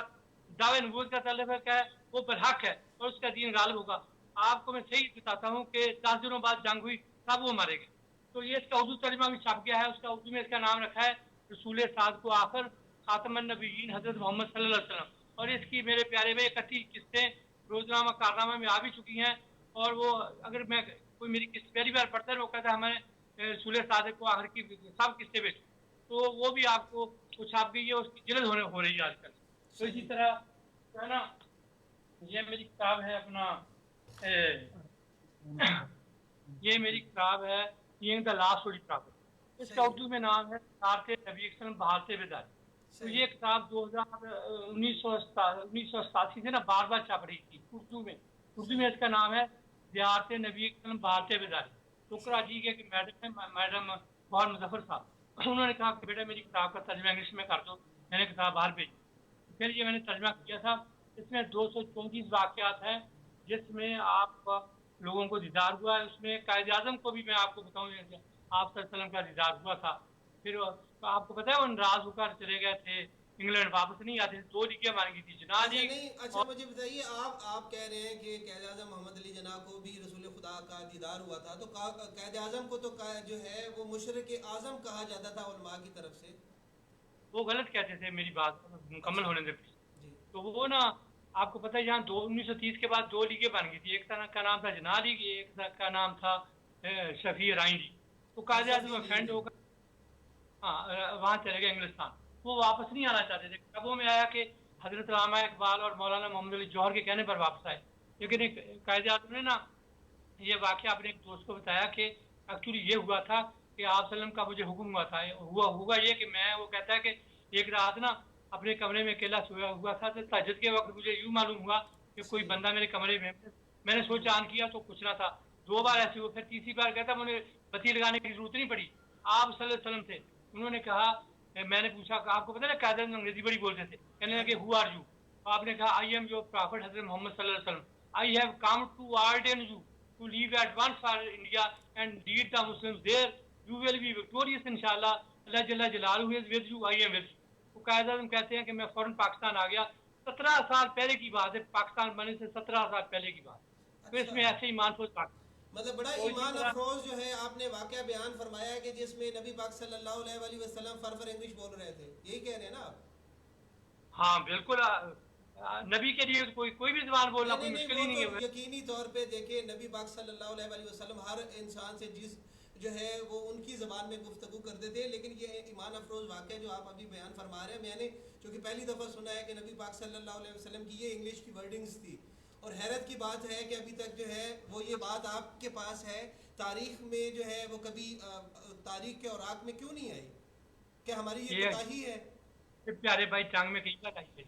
Speaker 2: दावे नबूवत का ताल्लुक है, क्या है, वो बरहक है, और उसका दीन गालिब होगा। आपको मैं सही बताता हूँ कि 10 दिनों बाद जंग हुई, तब वो मारे गए। तो ये इसका उर्दू तर्जुमा भी छप गया है। उसका उर्दू में इसका नाम रखा है रसूल साद को आखिर खातमुन नबीयीन हजरत मोहम्मद सल्लल्लाहु अलैहि वसल्लम। और इसकी मेरे प्यारे में 31 किस्तें रोजनामा कारनामा में आ भी चुकी हैं। और वो अगर मैं कोई मेरी किस्त पहली बार पढ़ता है, वो कहता है हमें रसूल साद को आखिर की सब किस्तें बेच। तो वो भी आपको कुछ छाप गई है, उसकी जिल्द हो रही है आजकल। तो इसी तरह जो है ना, ये मेरी किताब है अपना ये मेरी किताब है being the last holy prophet. इसका उर्दू में नाम है तारते नबी बहारते बेदारी। तो ये किताब 1988 से ना बार बार छप रही थी उर्दू में। उर्दू में इसका नाम है ज़ियारत नबी बहारते बेदारी। शुक्र जी के कि मैडम बहुत मुजफ्फर साहब, उन्होंने कहा कि बेटा मेरी किताब का तर्जमा इंग्लिश में कर दो। मैंने किताब बाहर भेजी, फिर ये मैंने तर्जमा किया था। इसमें 234 वाक़यात हैं जिसमें आप लोगों को दीदार हुआ है। उसमें कायद आज़म को भी मैं आपको बताऊँ, आप सल्लल्लाहु अलैहि वसल्लम का दीदार हुआ था। फिर आपको पता है वो नाराज होकर चले गए थे, इंग्लैंड वापस नहीं आते थे। 2 लीगें मांगी थी, जना लीग।
Speaker 1: नहीं अच्छा, मुझे बताइए, आप कह रहे हैं कि कायद आज़म मोहम्मद अली जना को भी रसूल खुदा का दीदार हुआ था, तो कायद आज़म को तो जो है वो मुशरिक आज़म कहा जाता था उलमा की तरफ से।
Speaker 2: वो गलत कहते थे, मेरी बात मुकम्मल होने दे।
Speaker 1: जी।
Speaker 2: तो वो ना आपको पता है यहाँ 1930 के बाद 2 लीगें बन गई थी। एक का नाम था जना लीग, एक का नाम था शफी राई लीग। तो कायद आज़म अफेंड होकर वहाँ चले गए इंग्लिस्तान। वो वापस नहीं आना चाहते थे। खबरों में आया कि हजरत अल्लामा इकबाल और मौलाना मोहम्मद अली जौहर के कहने पर वापस आए। लेकिन कायद आज़म ने ना ये वाक़या अपने एक दोस्त को बताया कि एक्चुअली ये हुआ था कि आप सल्लम का मुझे हुक्म हुआ था। हुआ ये कि वो कहता है कि एक रात ना अपने कमरे में अकेला सोया हुआ था, तो तहज्जुद के वक्त मुझे यूँ मालूम हुआ कि कोई बंदा मेरे कमरे में। मैंने सोचा ऑन किया तो कुछ ना था। 2 बार ऐसे हुआ, फिर तीसरी बार कहता मुझे बत्ती लगाने की जरूरत नहीं पड़ी, आप सल्लल्लाहु अलैहि वसल्लम थे। उन्होंने कहा, मैंने पूछा आपको पता है ना कायद आज़म अंग्रेजी बड़ी बोलते थे। कहने लगे हु आर यू? आपने कहा आई एम योर प्रॉफिट हज़रत मोहम्मद सल्लल्लाहु अलैहि वसल्लम। I have come to ordain you to leave at once for India and lead the Muslims there. You will be victorious inshallah. Allah Jalla Jalaluhu is with you. I am with you. तो कायद आज़म कहते हैं कि मैं फौरन पाकिस्तान आ गया। 17 साल पहले की बात है, पाकिस्तान बनने से 17 साल पहले की बात। तो इसमें ऐसे ईमान फौज
Speaker 1: मतलब बड़ा ईमान अफरोज जो है आपने वाकया बयान फरमाया है कि जिसमें नबी पाक सल्लल्लाहु अलैहि वसल्लम फरफर इंग्लिश बोल रहे थे, यही कह रहे हैं ना आप?
Speaker 2: हाँ बिल्कुल, नबी के लिए कोई भी ज़बान बोलना कोई मुश्किल ही नहीं है।
Speaker 1: यकीनी तौर पे देखिए नबी पाक सल्लल्लाहु अलैहि वसल्लम हर इंसान से जिस जो है वो उनकी ज़बान में गुफ्तगू करते थे। लेकिन ये ईमान अफरोज वाक़या जो आप अभी बयान फरमा रहे हैं, मैंने चूँकि पहली दफ़ा सुना है कि नबी पाक सल्लल्लाहु अलैहि वसल्लम की ये इंग्लिश की वर्डिंग्स थी। और हैरत की बात है कि अभी तक जो है वो ये बात आपके पास है, तारीख में जो है वो कभी तारीख के औराक में क्यों नहीं आई? क्या हमारी ये कोताही है?
Speaker 2: प्यारे भाई टांग में कहीं बात आई,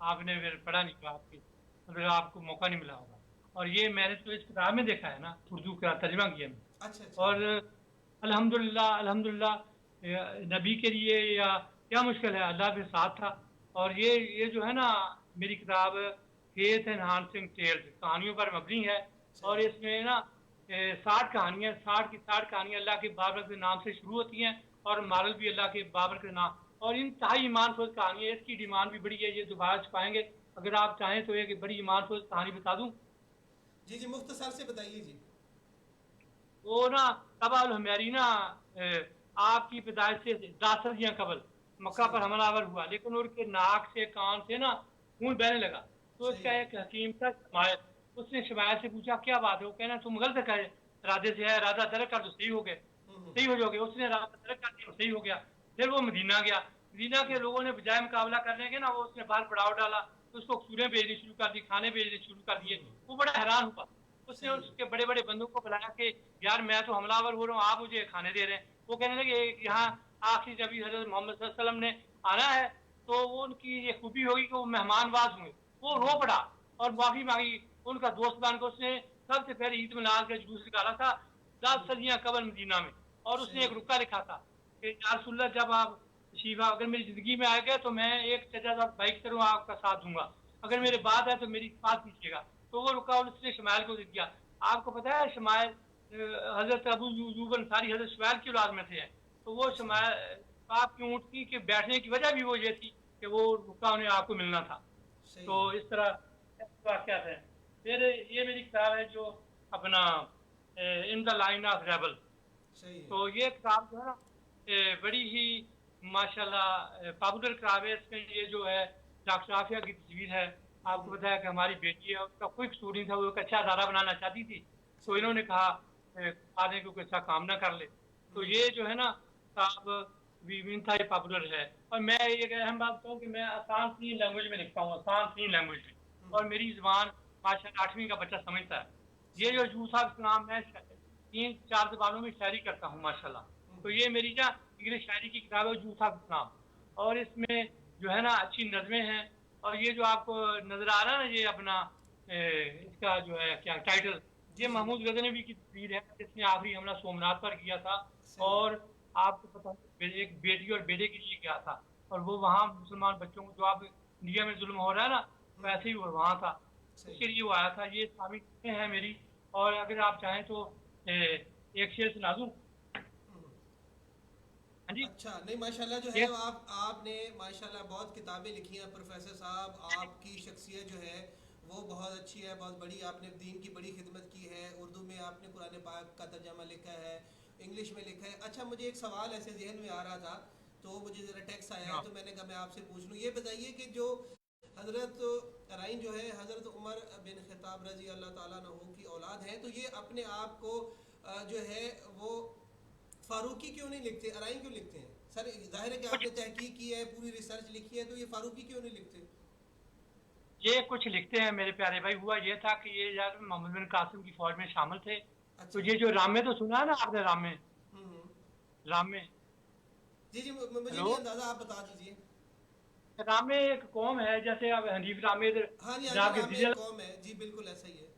Speaker 2: आपने फिर पढ़ा नहीं, आपकी आपको मौका नहीं मिला होगा। और ये मैंने तो इस किताब में देखा है ना, उर्दू का तर्जमा किया मैं।
Speaker 1: अच्छा।
Speaker 2: और अल्हम्दुलिल्लाह नबी के लिए या क्या मुश्किल है, अल्लाह के साथ था। और ये जो है ना मेरी किताब फेथ एनहांसिंग टेल्स, कहानियों पर मबनी है। और इसमें ना 60 कहानियाँ, 60 की 60 कहानियाँ अल्लाह के बाबर के नाम से शुरू होती हैं और मारल भी अल्लाह के बाबर के नाम। और इंतहाई ईमान फौज कहानी है, इसकी डिमांड भी बड़ी है, ये दोबारा छुपाएंगे अगर आप चाहें तो। एक बड़ी ईमान फौज कहानी बता दूं?
Speaker 1: जी मुख्तसर से बताइए जी।
Speaker 2: वो ना तबाल हमारी ना आपकी पैदाइश से 10 सदियाँ कबल मक्का पर हमलावर हुआ, लेकिन उनके नाक से कान से ना खून बहने लगा। तो इसका एक हकीम था शमायल, उसने शमायल से पूछा क्या बात है? वो कहना तुम गलत कहे इरादे से है, इरादा तरक कर तो सही हो गए, सही हो जाओगे। उसने इरादा तरक कर दिया, सही हो गया। फिर वो मदीना गया। मदीना के लोगों ने बजाय मुकाबला करने के ना वो उसने बाहर पड़ाव डाला, तो उसको सूरें भेजनी शुरू कर दी, खाने भेजने शुरू कर दिए। वो बड़ा हैरान हुआ। उसने उसके बड़े बड़े बंदों को बुलाया कि यार मैं तो हमलावर हो रहा हूँ, आप मुझे खाने दे रहे हैं। वो कहने लगे यहाँ आखिरी नबी हज़रत मोहम्मद सल्लल्लाहु अलैहि वसल्लम ने आना है, तो वो उनकी ये खूबी होगी कि वो मेहमानवाज हुए। वो रो पड़ा और माफ़ी मांगी। उनका दोस्त बन को उसने सबसे पहले ईद मिलाद का जुलूस निकाला था 10 सदियाँ कबल मदीना में। और उसने एक रुका लिखा था कि या रसूलल्लाह जब आप शिवा अगर मेरी ज़िंदगी में आएगा तो मैं एक सजादार बाइक करूँ, आपका साथ दूंगा। अगर मेरे बाद है तो मेरी बात कीजिएगा। तो वो रुका और उसने शमाइल को दे दिया। आपको पता है शमाइल हज़रत अबू अय्यूब अंसारी हज़रत शमाइल की औलाद में थे। तो वो शमाइल आपकी ऊँटनी के बैठने की वजह भी वो ये थी कि वो रुका उन्हें आपको मिलना था। तो इस तरह वाक़या है। फिर ये मेरी किताब है जो अपना in the line of rebel. तो ये किताब जो है ना बड़ी ही माशाल्लाह पॉपुलर किताब है। इसमें ये जो है डॉक्टर आफिया की तस्वीर है। आपको बताया कि हमारी बेटी है, उसका कोई कसूर नहीं था, वो एक अच्छा अदारा बनाना चाहती थी। तो इन्होंने कहा आने को अच्छा काम ना कर ले। तो ये जो है ना साहब भी इंतहाई पॉपुलर है। और मैं एक अहम बात कहूँ कि मैं आसान सी लैंग्वेज में लिखता हूँ, आसान सी लैंग्वेज में, और मेरी ज़ुबान माशाल्लाह 8वीं का बच्चा समझता है। ये
Speaker 1: सही।
Speaker 2: जो यूसुफ इस्लाम, मैं 3-4 ज़बानों में शायरी करता हूँ माशाल्लाह। तो ये मेरी ना इंग्लिश शायरी की किताब है यूसुफ इस्लाम, और इसमें जो है ना अच्छी नज़में हैं। और ये जो आपको नज़र आ रहा है ना, ये अपना इसका जो है क्या टाइटल,
Speaker 1: जी
Speaker 2: ये
Speaker 1: जी।
Speaker 2: महमूद गजनवी की तस्वीर है जिसने आखिरी हमला सोमनाथ पर किया था।
Speaker 1: सही।
Speaker 2: और आपको पता है एक बेटी और बेटे के लिए गया था, और वो वहाँ मुसलमान बच्चों को, जो आप इंडिया में जुल्म हो रहा है ना, वैसे ही वो वहाँ था,
Speaker 1: सही।
Speaker 2: उसके लिए वो आया था। ये इस्लामिक है मेरी। और अगर आप चाहें तो एक शेर सुना दूं। हाँ जी।
Speaker 1: अच्छा, नहीं माशाल्लाह जो है
Speaker 2: ये
Speaker 1: आपने माशाल्लाह बहुत किताबें लिखी हैं प्रोफेसर साहब। आपकी शख्सियत जो है वो बहुत अच्छी है, बहुत बड़ी। आपने दीन की बड़ी खिदमत की है। उर्दू में आपने कुरान पाक का तर्जमा लिखा है, इंग्लिश में लिखा है। अच्छा, मुझे एक सवाल ऐसे जहन में आ रहा था, तो मुझे ज़रा टेक्स्ट आया है,
Speaker 2: हाँ,
Speaker 1: तो मैंने कहा मैं आपसे पूछ लूँ। ये बताइए कि जो हज़रत राइन जो है हज़रत उमर बिन खिताब रजी अल्लाह ताला अन्हु की औलाद है, तो ये अपने आप को जो है वो फारूकी क्यों नहीं लिखते, अराइन क्यों लिखते हैं? सर जाहिर है कि
Speaker 2: कुछ
Speaker 1: आपने तहकीक की है, पूरी रिसर्च लिखी है, तो ये फारूकी क्यों नहीं लिखते?
Speaker 2: ये कुछ लिखते हैं मेरे प्यारे भाई। हुआ ये था कि ये यार मोहम्मद बिन कासिम की फौज में शामिल थे। तो
Speaker 1: अच्छा।
Speaker 2: ये जो रामे, तो सुना है ना आपने रामे?
Speaker 1: हम्म।
Speaker 2: रामे,
Speaker 1: जी जी, मुझे
Speaker 2: हेलो।
Speaker 1: नहीं अंदाजा, आप बता दीजिए।
Speaker 2: रामे एक कौम है, जैसे अब हनीफ रामे इधर
Speaker 1: हाँ जी हाँ जी,
Speaker 2: जनाब के
Speaker 1: राम में
Speaker 2: जीजा,
Speaker 1: एक कौम है जी, बिल्कुल ऐसा ही है।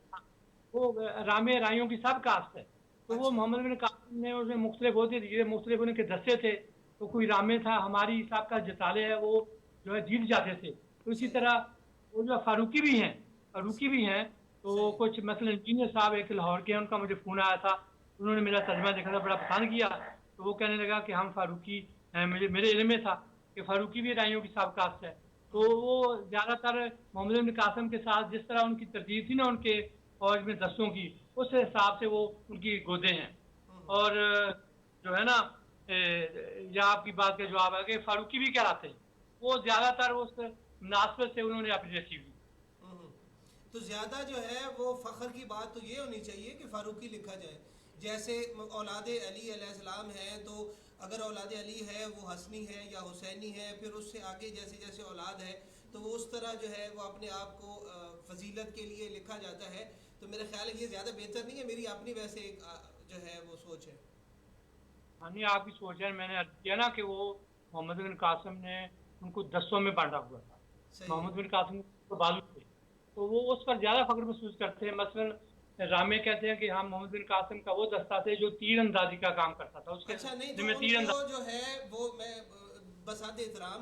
Speaker 2: वो रामे राइयों की सब कास्ट है। तो वो
Speaker 1: अच्छा।
Speaker 2: मोहम्मद बिन कासिम ने, उसमें मुख्तलिफ होते थे, मुख्तलिफ उनके दस्ते थे। तो कोई रामे था, हमारी साहब का जताले है, वो जो है जीत जाते थे। तो इसी
Speaker 1: सही।
Speaker 2: तरह वो जो फारूकी भी हैं, फारूकी भी हैं। तो
Speaker 1: सही।
Speaker 2: कुछ मसलन इंजीनियर साहब एक लाहौर के हैं, उनका मुझे फ़ोन आया था, उन्होंने मेरा तर्जमा देखा था, बड़ा पसंद किया। तो वो कहने लगा कि हम फारूकी हैं। मुझे मेरे इल्म में था कि फारूकी भी राइयों की सब कास्ट है। तो वो ज़्यादातर मोहम्मद बिन कासिम के साथ जिस तरह उनकी तरजीह थी ना उनके फौज में दस्तों की, उस हिसाब से वो उनकी गोदे हैं। और जो है ना, या आपकी बात का जवाब है कि फारूकी भी कहलाते हैं। वो ज्यादातर उस मुनासबत से उन्होंने अपनी रची हुई।
Speaker 1: हम्म। तो ज़्यादा जो है वो फ़ख्र की बात तो ये होनी चाहिए कि फ़ारूकी लिखा जाए। जैसे औलाद अली अलैहिस्सलाम है, तो अगर औलाद अली है वो हसनी है या हुसैनी है, फिर उससे आगे जैसे जैसे औलाद है, तो वो उस तरह जो है वो अपने आप को फजीलत के लिए लिखा जाता है। तो मेरा ख्याल है ये ज़्यादा बेहतर नहीं है, मेरी अपनी वैसे एक जो है वो सोच है।
Speaker 2: यानी आपकी सोच है, मैंने अर्ज किया ना कि वो मोहम्मद बिन कासिम ने उनको दस्तों में बांटा हुआ था।
Speaker 1: सही
Speaker 2: मोहम्मद
Speaker 1: है।
Speaker 2: बिन कासिम तो बाजू थे, तो वो उस पर ज्यादा फख्र महसूस करते हैं। मसलन रामे कहते हैं कि हम मोहम्मद बिन कासिम का वो दस्ता थे जो तीर अंदाजी का काम करता था, उसके
Speaker 1: अच्छा, नहीं तो
Speaker 2: जिम्मे तीर
Speaker 1: उनको
Speaker 2: अंदाज।
Speaker 1: जो है वो मैं बसात एहतराम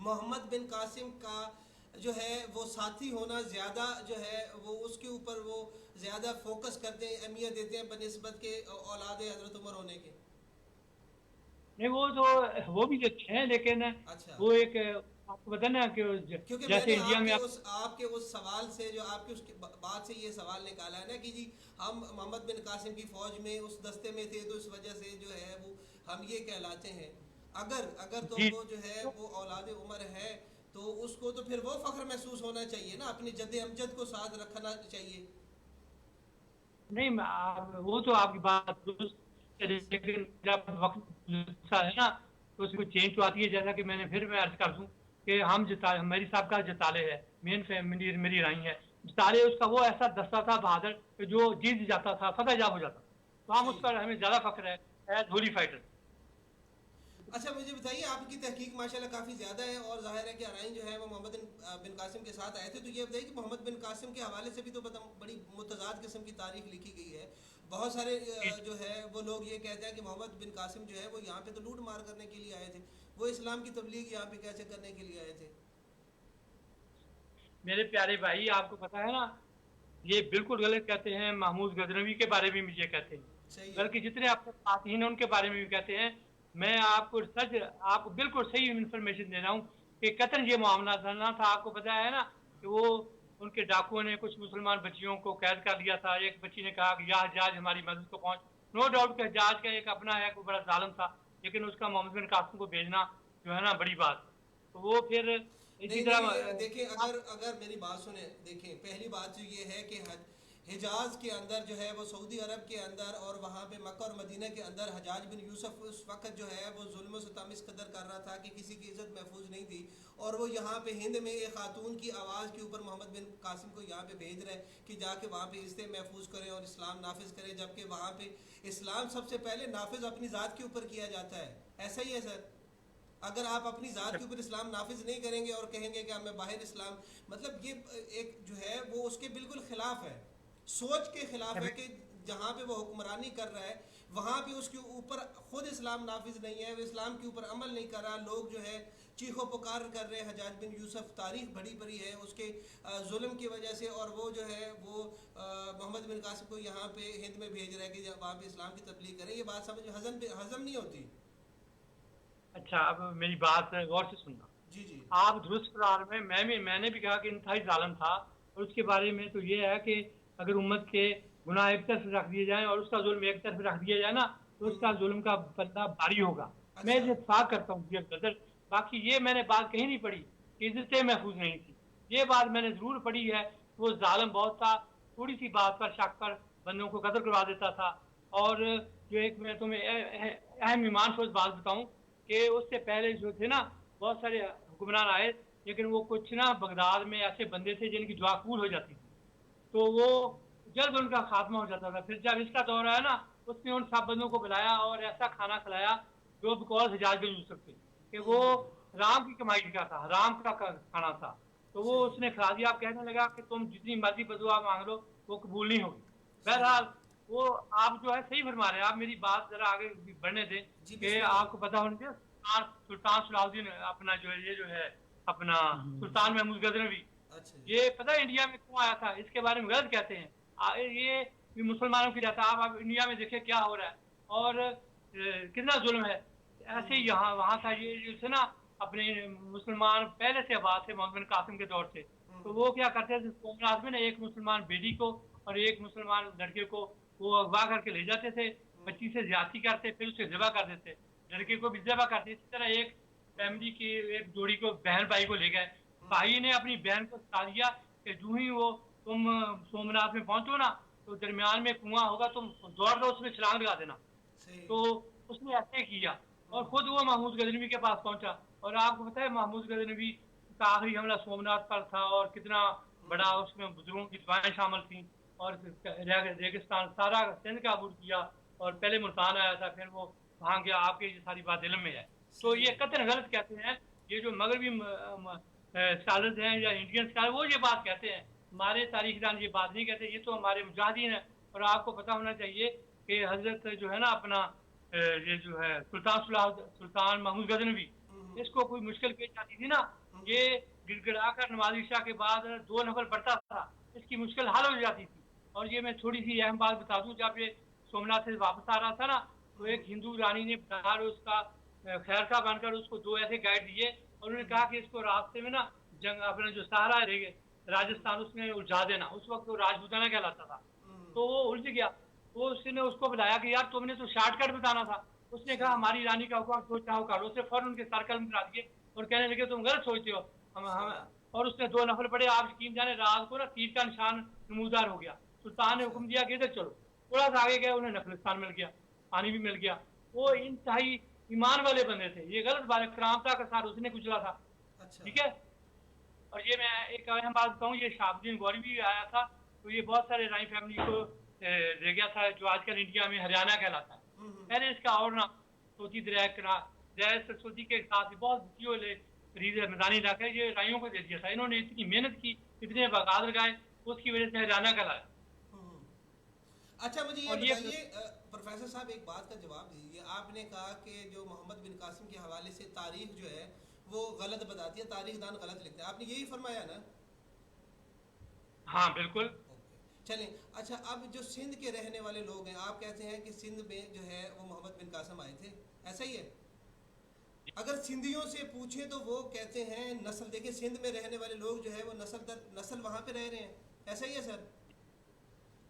Speaker 1: मोहम्मद बिन कासिम का जो है वो साथी होना ज़्यादा जो है वो उसके ऊपर वो ज़्यादा फोकस करते हैं, अहमियत देते हैं बनिस्बत के औलाद हज़रत उमर होने के।
Speaker 2: नहीं, वो तो वो भी अच्छे हैं, लेकिन
Speaker 1: अच्छा।
Speaker 2: वो एक आपको पता ना कि
Speaker 1: क्योंकि मैंने
Speaker 2: जैसे इंडिया में
Speaker 1: आपके उस सवाल से जो आपके उसके बात से ये सवाल निकाला है ना कि जी हम मोहम्मद बिन कासिम की फ़ौज में उस दस्ते में थे, तो इस वजह से जो है वो हम ये कहलाते हैं। अगर अगर तो
Speaker 2: जी।
Speaker 1: वो जो है वो औलाद उमर है, तो उसको तो फिर वो फ़ख्र महसूस होना चाहिए ना, अपने जद्द अमजद को साथ रखना चाहिए।
Speaker 2: नहीं, वो तो आपकी बात दुरुस्त है, लेकिन जब वक्त गुजरता है ना, तो उसमें चेंज तो आती है। जैसा कि मैं अर्ज कर दूं कि हम जता मेरी साहब का जताले है, मेन फैमिली मेरी राई है। जताले उसका वो ऐसा दस्ता था बहादुर कि जो जीत जाता था, फतेह जाब हो जाता। तो हम उस
Speaker 1: सही।
Speaker 2: पर हमें ज्यादा फख्र है एज होली फाइटर।
Speaker 1: अच्छा, मुझे बताइए, आपकी तहकीक माशाल्लाह काफ़ी ज़्यादा है, और ज़ाहिर है कि अराइन जो है वो मोहम्मद बिन कासिम के साथ आए थे। तो ये बताइए कि मोहम्मद बिन कासिम के हवाले से भी तो बड़ी मुतज़ाद किस्म की तारीख लिखी गई है। बहुत सारे जो है वो लोग ये कहते हैं कि मोहम्मद बिन कासिम जो है वो यहाँ पे तो लूट मार करने के लिए आए थे, वो इस्लाम की तबलीग यहाँ पे कैसे करने के लिए आए थे?
Speaker 2: मेरे प्यारे भाई, आपको पता है ना, ये बिल्कुल गलत कहते हैं। महमूद गजनवी के बारे में भी ये कहते हैं,
Speaker 1: सही है।
Speaker 2: बल्कि जितने आपके साथी हैं उनके बारे में भी कहते हैं। मैं आपको सच, आपको बिल्कुल सही इन्फॉर्मेशन दे रहा हूँ कि कतन ये मामला ना था। आपको पता है ना कि वो उनके डाकुओं ने कुछ मुसलमान बच्चियों को कैद कर लिया था। एक बच्ची ने कहा कि यह हजाज हमारी मदद को पहुंच। नो डाउट कि हजाज का एक अपना है, कोई बड़ा जालिम था, लेकिन उसका मोहम्मद बिन कासिम को भेजना जो है ना बड़ी बात। तो वो फिर इसी
Speaker 1: नहीं
Speaker 2: तरह
Speaker 1: नहीं, देखिए, अगर अगर मेरी बात सुने, देखें पहली बात तो ये है कि हिजाज के अंदर जो है वो सऊदी अरब के अंदर और वहाँ पे मक्का और मदीना के अंदर हजाज बिन यूसुफ उस वक्त जो है वो जुल्म सितम इस कदर कर रहा था कि किसी की इज्जत महफूज नहीं थी, और वो यहाँ पे हिंद में एक खातून की आवाज़ के ऊपर मोहम्मद बिन कासिम को यहाँ पे भेज रहे कि जाके वहाँ पे इज्जत महफूज करें और इस्लाम नाफिज करें, जबकि वहाँ पे इस्लाम सबसे पहले नाफिज अपनी ज़ात के ऊपर किया जाता है। ऐसा ही है सर, अगर आप अपनी ज़ात के ऊपर इस्लाम नाफिज नहीं करेंगे और कहेंगे कि हमें बाहर इस्लाम, मतलब ये एक जो है वो उसके बिल्कुल खिलाफ है, सोच के खिलाफ है कि जहाँ पे वो हुक्मरानी कर रहा है वहाँ पे उसके ऊपर खुद इस्लाम नाफिज नहीं है, वो इस्लाम के ऊपर अमल नहीं कर रहा। लोग जो है चीखो पुकार कर रहे हैं। हजाज बिन यूसुफ तारीख बड़ी बड़ी है उसके जुल्म की वजह से, और वो जो है वो मोहम्मद बिन कासिम को यहाँ पे हिंद में भेज रहा है कि वहाँ पे इस्लाम की तबलीग करें। ये बात समझ में हजम नहीं होती।
Speaker 2: अच्छा, अब मेरी बात गौर से सुनना।
Speaker 1: जी जी
Speaker 2: आप दुरुस्त फरमा रहे हैं। मैंने भी कहा कि इंतहाई जालिम था, और उसके बारे में तो ये है कि अगर उम्मत के गुनाह एक तरफ रख दिए जाएं और उसका जुल्म एक तरफ रख दिया जाए ना, तो उसका जुल्म का बदला भारी होगा। मैं इसे इत्तेफाक करता हूँ गदर। बाकी ये मैंने बात कहीं नहीं पढ़ी कि इज्जतें महफूज नहीं थी। ये बात मैंने जरूर पढ़ी है, वो जालिम बहुत था, थोड़ी सी बात पर शक पर बंदों को कत्ल करवा देता था। और जो एक मैं तुम्हें अहम ईमान सोच बात बताऊं कि उससे पहले जो थे ना बहुत सारे हुक्मरान आए, लेकिन वो कुछ ना बगदाद में ऐसे बंदे थे जिनकी दुआ कबूल हो जाती थी, तो वो जल्द उनका खात्मा हो जाता था। फिर जब इसका दौर आया ना, उसने उन सब बंदों को बुलाया और ऐसा खाना खिलाया जो बिकॉज हिजाज बिन यूसुफ थे कि वो राम की कमाई का था, राम का खाना था। तो वो उसने खिला दिया। आप कहने लगा कि तुम जितनी मर्जी बदुआ मांग लो वो कबूल नहीं होगी। बहरहाल वो आप जो है सही फरमा रहे हैं। आप मेरी बात जरा आगे बढ़ने दें कि आपको पता होना चाहिए सुल्तान सलाहुद्दीन अपना जो है ये जो है अपना सुल्तान महमूद गजनवी, ये पता है इंडिया में क्यों आया था? इसके बारे में गलत कहते हैं। ये मुसलमानों की रहता है। आप इंडिया में देखिए क्या हो रहा है और कितना जुल्म है। ऐसे ही यहाँ वहाँ था ये जो थे ना अपने मुसलमान पहले से आबाद थे मोहम्मद बिन कासिम के दौर से। तो वो क्या करते थे सोमनाथ में ना, एक मुसलमान बेटी को और एक मुसलमान लड़के को वो अगवा करके ले जाते थे, बच्ची से ज्यादती करते, फिर उसे ज़िबा कर देते, लड़के को भी ज़िबा करते। इसी तरह एक फैमिली की एक जोड़ी को बहन भाई को ले गए। भाई ने अपनी बहन को बता दिया कि जो ही वो तुम सोमनाथ में पहुंचो ना तो दरमियान में कुआं होगा, तुम दौड़ दो उसमें छलांग लगा देना। तो उसने ऐसे किया और खुद वो महमूद गजनवी के पास पहुंचा। और आपको पता है महमूद गजनवी का आखिरी हमला सोमनाथ पर था और कितना बड़ा उसमें बुजुर्गों की दुआएं शामिल थी, और रेगिस्तान सारा सिंध का अबूर किया और पहले मुल्तान आया था, फिर वो वहाँ गया। आपके ये सारी बात इल्म में है। तो ये कतई गलत कहते हैं ये जो मगरबी स्कॉलर्स हैं या इंडियन स्कॉलर, वो ये बात कहते हैं। हमारे तारीखदान ये बात नहीं कहते, ये तो हमारे मुजाहिदीन है। और आपको पता होना चाहिए कि हजरत जो है ना अपना ये जो है सुल्तान महमूद गजनवी, इसको कोई मुश्किल पेश आती थी ना, ये गिड़गिड़ा कर नमाज इशा के बाद 2 नफल पढ़ता था, इसकी मुश्किल हल हो जाती थी। और ये मैं थोड़ी सी अहम बात बता दूं, जब ये सोमनाथ से वापस आ रहा था ना, तो एक हिंदू रानी ने बनार उसका खैर खा बनकर उसको 2 ऐसे गाइड दिए और उन्होंने कहा कि इसको रास्ते में ना जंग अपना जो सहारा है राजस्थान उसमें उलझा देना। उस वक्त वो राजपूताना कहलाता था, तो वो उलझ गया। वो उसने उसको बताया कि यार तुमने तो शॉर्टकट बताना था। उसने कहा हमारी रानी का हुक्म जो चाहो कर लो। उसने फौरन उनके सर कलम करा दिए और कहने लगे तुम गलत सोचते हो हम। और उसने 2 नफल पढ़े। आप यकीन जाने रात को ना तीर का निशान नमूदार हो गया। सुल्तान ने हुक्म दिया कि इधर चलो। थोड़ा सा आगे गए, उन्हें नफलिस्तान मिल गया, पानी भी मिल गया। वो इंतहाई ईमान वाले बंदे थे। ये गलत बात है, करामता का साथ उसने कुचला था। ठीक है। और ये मैं एक अहम बात बताऊँ, ये शाहबुद्दीन गौरी भी आया था, तो ये बहुत सारे रानी फैमिली को ले गया था, जो आजकल इंडिया में हरियाणा कहलाता है। पहले इसका और ना सोती दरिया सरस्वती के साथ भी बहुत मैदानी इलाका है, ये राइयों को दे दिया था। इन्होंने इतनी मेहनत की, इतने बागात लगाए, उसकी वजह से हरियाणा कहलाया।
Speaker 1: अच्छा मुझे ये बताइए प्रोफेसर साहब, एक बात का जवाब दीजिए। आपने कहा कि जो मोहम्मद बिन कासिम के हवाले से तारीख जो है वो गलत बताती है, तारीखदान गलत लिखते हैं, आपने यही फरमाया ना?
Speaker 2: हाँ बिल्कुल।
Speaker 1: चलें। अच्छा, अब जो सिंध के रहने वाले लोग हैं, आप कहते हैं कि सिंध में जो है वो मोहम्मद बिन कासिम आए थे, ऐसा ही है? अगर सिंधियों से पूछें तो वो कहते हैं नस्ल, देखिए सिंध में रहने वाले लोग जो है वो नस्ल दर नस्ल वहाँ पे रह रहे हैं, ऐसा ही है सर?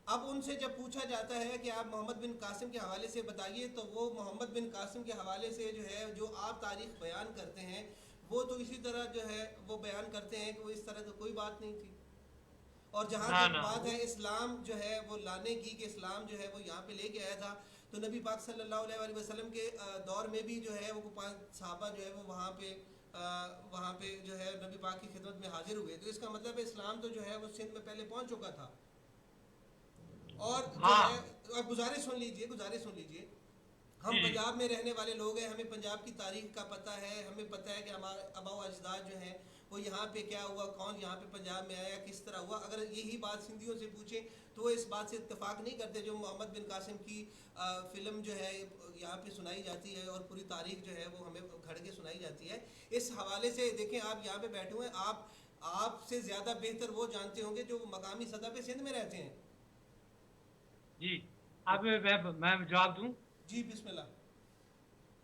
Speaker 1: अब उनसे जब पूछा जाता है कि आप मोहम्मद बिन कासिम के हवाले से बताइए, तो वो मोहम्मद बिन कासिम के हवाले से जो है जो आप तारीख बयान करते हैं वो तो इसी तरह जो है वो बयान करते हैं कि वो इस तरह की कोई बात नहीं थी। और जहाँ
Speaker 2: ना
Speaker 1: तक
Speaker 2: ना
Speaker 1: बात है इस्लाम जो है वो लाने की, कि इस्लाम जो है वो यहाँ पे लेके आया था, तो नबी पाक सल्लल्लाहु अलैहि वसल्लम के दौर में भी जो है वो 5 सहाबा जो है वो वहाँ पे जो है नबी पाक की खिदमत में हाजिर हुए। तो इसका मतलब है इस्लाम तो जो है वो सिंध में पहले पहुँच चुका था। और जो है,
Speaker 2: हाँ
Speaker 1: अब गुजारिश सुन लीजिए। हम
Speaker 2: जी
Speaker 1: पंजाब में रहने वाले लोग हैं, हमें पंजाब की तारीख का पता है, हमें पता है कि हमारे आबा अजदाद जो हैं वो यहाँ पे क्या हुआ, कौन यहाँ पे पंजाब में आया, किस तरह हुआ। अगर यही बात सिंधियों से पूछें तो वो इस बात से इत्तेफाक नहीं करते। जो मोहम्मद बिन कासिम की फ़िल्म जो है यहाँ पे सुनाई जाती है और पूरी तारीख जो है वो हमें घड़ के सुनाई जाती है। इस हवाले से देखें, आप यहाँ पे बैठे हुए हैं, आप आपसे ज़्यादा बेहतर वो जानते होंगे जो मकामी सतह पे सिंध में रहते हैं।
Speaker 2: जी। अब मैं जवाब दूं।
Speaker 1: जी बिस्मिल्लाह।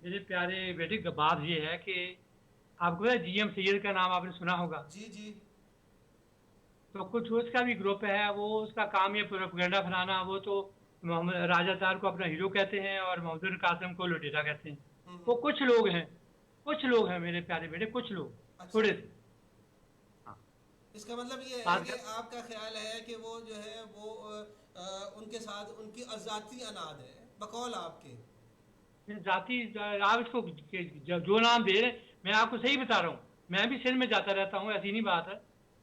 Speaker 2: मेरे प्यारे बेटे का बात ये है कि आपको पता है जीएम सैयद का नाम आपने सुना होगा।
Speaker 1: जी जी
Speaker 2: तो कुछ उसका भी ग्रुप है, वो उसका काम ये प्रोपेगेंडा फैलाना। वो तो मोहम्मद राजादार को अपना हीरो कहते हैं और मोहम्मद बिन कासिम को लुटेरा कहते हैं। वो
Speaker 1: हम्म।
Speaker 2: कुछ लोग हैं मेरे प्यारे बेटे, कुछ लोग
Speaker 1: अच्छा,
Speaker 2: थोड़े से। हाँ।
Speaker 1: इसका मतलब ये है
Speaker 2: बात
Speaker 1: कि
Speaker 2: कर
Speaker 1: आपका ख्याल है कि वो जो है वो उनके साथ उनकी आज़ादी अनाद है बकौल आपके।
Speaker 2: जाति, आप इसको जो नाम दे रहे हैं, मैं आपको सही बता रहा हूँ। मैं भी सिंध में जाता रहता हूँ, ऐसी नहीं बात है।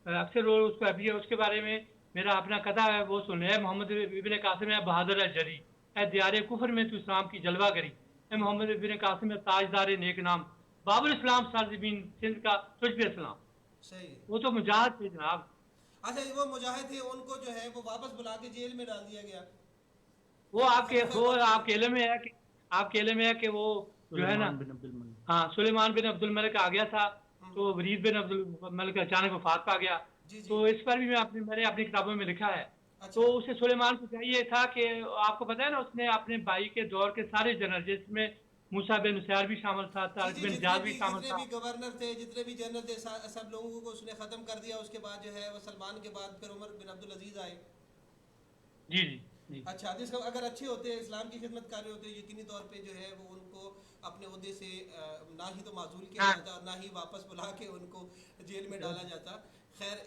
Speaker 2: अक्सर वो उसको अभी उसके बारे में मेरा अपना कथा है वो सुने है। मोहम्मद इब्न कासिम है बहादुर है जरी, है दियारे कुफर में तू इस्लाम की जलवा करी, है मोहम्मद इब्न कासिम है ताजदार नेक नाम, बाबुल इस्लाम सरजमीन सिंध का तुझ पे इस्लाम।
Speaker 1: सही है।
Speaker 2: वो तो मुजाहिद थे जनाब।
Speaker 1: अच्छा, वो मुजाहिद थे, उनको जो है वो वापस बुला के जेल में डाल दिया गया।
Speaker 2: वो
Speaker 1: खलीफा वाकई थे।
Speaker 2: आपके इल्म में है कि वो जो है ना,
Speaker 3: सुलेमान बिन अब्दुल मलिक।
Speaker 2: हाँ सुलेमान बिन अब्दुल मलिक आ गया था।
Speaker 1: हम्म।
Speaker 2: तो वरीद बिन अब्दुल मलिक अचानक वफात पा गया।
Speaker 1: जी जी।
Speaker 2: तो इस पर भी मैंने अपनी किताबों में लिखा है। तो
Speaker 1: अच्छा।
Speaker 2: उसे सुलेमान को चाहिए था कि, आपको पता है ना, उसने अपने भाई के दौर के सारे जनरल, जिसमें मूसा बिन नुसैर भी शामिल था,
Speaker 1: जी
Speaker 2: तारिक
Speaker 1: जी,
Speaker 2: बिन
Speaker 1: जितने
Speaker 2: जाद भी
Speaker 1: भी
Speaker 2: शामिल
Speaker 1: जितने
Speaker 2: था।
Speaker 1: भी गवर्नर थे, जितने भी जनरल थे, सब लोगों को उसने ख़त्म कर दिया। उसके बाद जो है वो सलमान के बाद फिर उमर बिन अब्दुल अजीज़ आए।
Speaker 2: जी जी जी
Speaker 1: अच्छा, जिसका अगर अच्छे होते, इस्लाम की खिदमत कर रहे होते, यकीनी तौर पे जो है वो उनको अपने ओहदे से ना ही तो माजूल किया
Speaker 2: हाँ
Speaker 1: जाता और ना ही वापस बुला के उनको जेल में डाला जाता। खैर,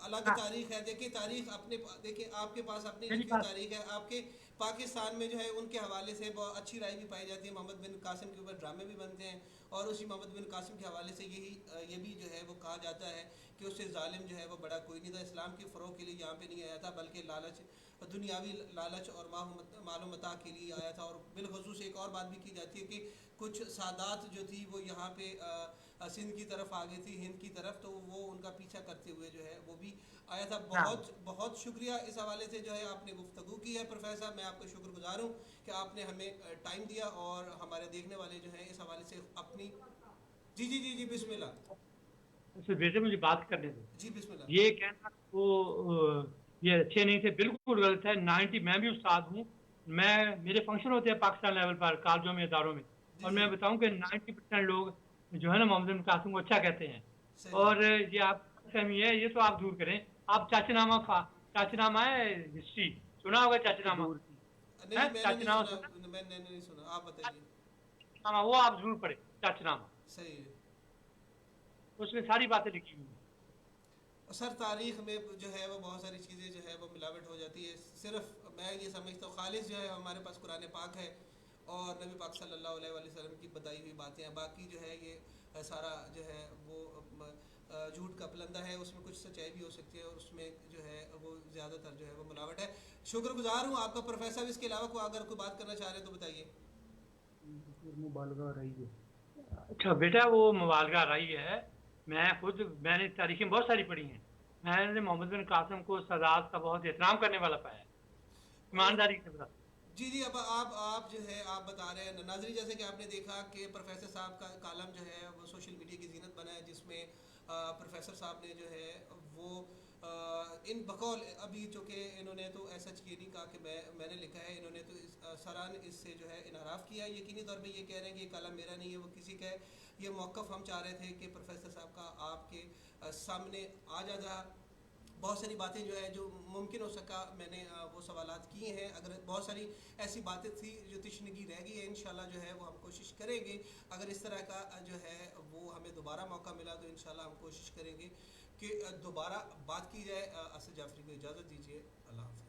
Speaker 1: अलग
Speaker 2: हाँ।
Speaker 1: तारीख है। देखिए तारीख अपने, देखिए आपके पास अपनी
Speaker 2: मेरी
Speaker 1: लिखी हुई
Speaker 2: बात
Speaker 1: तारीख है। आपके पाकिस्तान में जो है उनके हवाले से बहुत अच्छी राय भी पाई जाती है। मोहम्मद बिन कासिम के ऊपर ड्रामे भी बनते हैं और उसी मोहम्मद बिन कासिम के हवाले से ये भी जो है वो कहा जाता है कि उससे जालिम जो है वो बड़ा कोई नहीं था। इस्लाम के फ़रोग के लिए यहाँ पे नहीं आया था, बल्कि लालच, दुनियावी लालच और मालो मता के लिए आया था। और बिलखसूस एक और बात भी की जाती है कि कुछ सादात जो थी वो यहाँ पे सिंध की तरफ आ गई थी, हिंद की तरफ, तो वो उनका पीछा करते हुए जो है वो भी आया था।
Speaker 2: हाँ
Speaker 1: बहुत बहुत शुक्रिया इस हवाले से जो है आपने गुफ्तगू की है प्रोफेसर साहब। मैं आपका शुक्रगुजार हूँ कि आपने हमें टाइम दिया और हमारे देखने वाले जो हैं इस हवाले से अपनी। जी जी जी जी बिस्मिल्लाह।
Speaker 2: उससे बेटे मुझे बात करने दो।
Speaker 1: जी बिस्मिल्लाह।
Speaker 2: ये कहना ये अच्छे नहीं थे, बिल्कुल गलत है। 90, मैं भी उस्ताद हूँ। मेरे फंक्शन होते हैं पाकिस्तान लेवल पर कॉलेजों में, इदारों में,
Speaker 1: जी
Speaker 2: और
Speaker 1: जी।
Speaker 2: मैं बताऊं कि 90% लोग जो है ना मोहम्मद बिन कासिम को अच्छा कहते हैं।
Speaker 1: सही है।
Speaker 2: और ये आप फहमी है, ये तो आप दूर करें। आप चाचनामा है हिस्ट्री, सुना होगा
Speaker 3: उसकी
Speaker 2: चाचनामा
Speaker 3: दूर की।
Speaker 1: नहीं,
Speaker 2: है?
Speaker 1: मैंने नहीं
Speaker 2: चाचनामा
Speaker 1: सुना।
Speaker 2: सुना?
Speaker 1: मैंने नहीं सुना, आप बताइए।
Speaker 2: चाचनामा वो आप जरूर पढ़े, चाचनामा।
Speaker 1: सही है।
Speaker 2: उसमें सारी बातें लिखी हुई हैं।
Speaker 1: सर तारीख़ में जो है वो बहुत सारी चीज़ें जो है वो मिलावट हो जाती है। सिर्फ मैं ये समझता हूँ खालिस जो है हमारे पास कुरान पाक है और नबी पाक सल्लल्लाहु अलैहि वसल्लम की बताई हुई बातें हैं। बाकी जो है ये सारा जो है वो झूठ का पलंदा है। उसमें कुछ सच्चाई भी हो सकती है और उसमें जो है वो ज़्यादातर जो है वो मिलावट है। शुक्रगुजार हूँ आपका प्रोफेसर। इसके अलावा कोई अगर कोई बात करना चाह रहे हैं तो बताइए।
Speaker 3: मुबालगा रही है।
Speaker 2: अच्छा बेटा, वो मुबालगा रही है। मैंने तारीखें बहुत सारी पढ़ी हैं। मैंने मोहम्मद बिन कासिम को सदात का बहुत एहतराम करने वाला पाया है,
Speaker 1: और
Speaker 2: ईमानदारी के साथ।
Speaker 1: जी जी, अब आप जो है आप बता रहे हैं नाजरी, जैसे कि आपने देखा कि प्रोफेसर साहब का कालम जो है वो सोशल मीडिया की जीनत बना है, जिसमें प्रोफेसर साहब ने जो है वो इन बकौल, अभी चूँकि इन्होंने तो ऐसा ये नहीं कहा कि मैंने लिखा है, इन्होंने तो सरान इससे जो है इनहराफ किया। यकीनी तौर पे ये कह रहे हैं कि ये कालम मेरा नहीं है, वो किसी का है। ये मौक़िफ़ हम चाह रहे थे कि प्रोफेसर साहब का आपके सामने आ जाता। बहुत सारी बातें जो है जो मुमकिन हो सका मैंने वो सवालात किए हैं। अगर बहुत सारी ऐसी बातें थी जो तशनगी रह गई है, इंशाल्लाह जो है वो हम कोशिश करेंगे। अगर इस तरह का जो है वो हमें दोबारा मौका मिला तो इंशाल्लाह हम कोशिश करेंगे कि दोबारा बात की जाए। असद जाफरी को इजाज़त दीजिए, अल्लाह हाफ़िज़।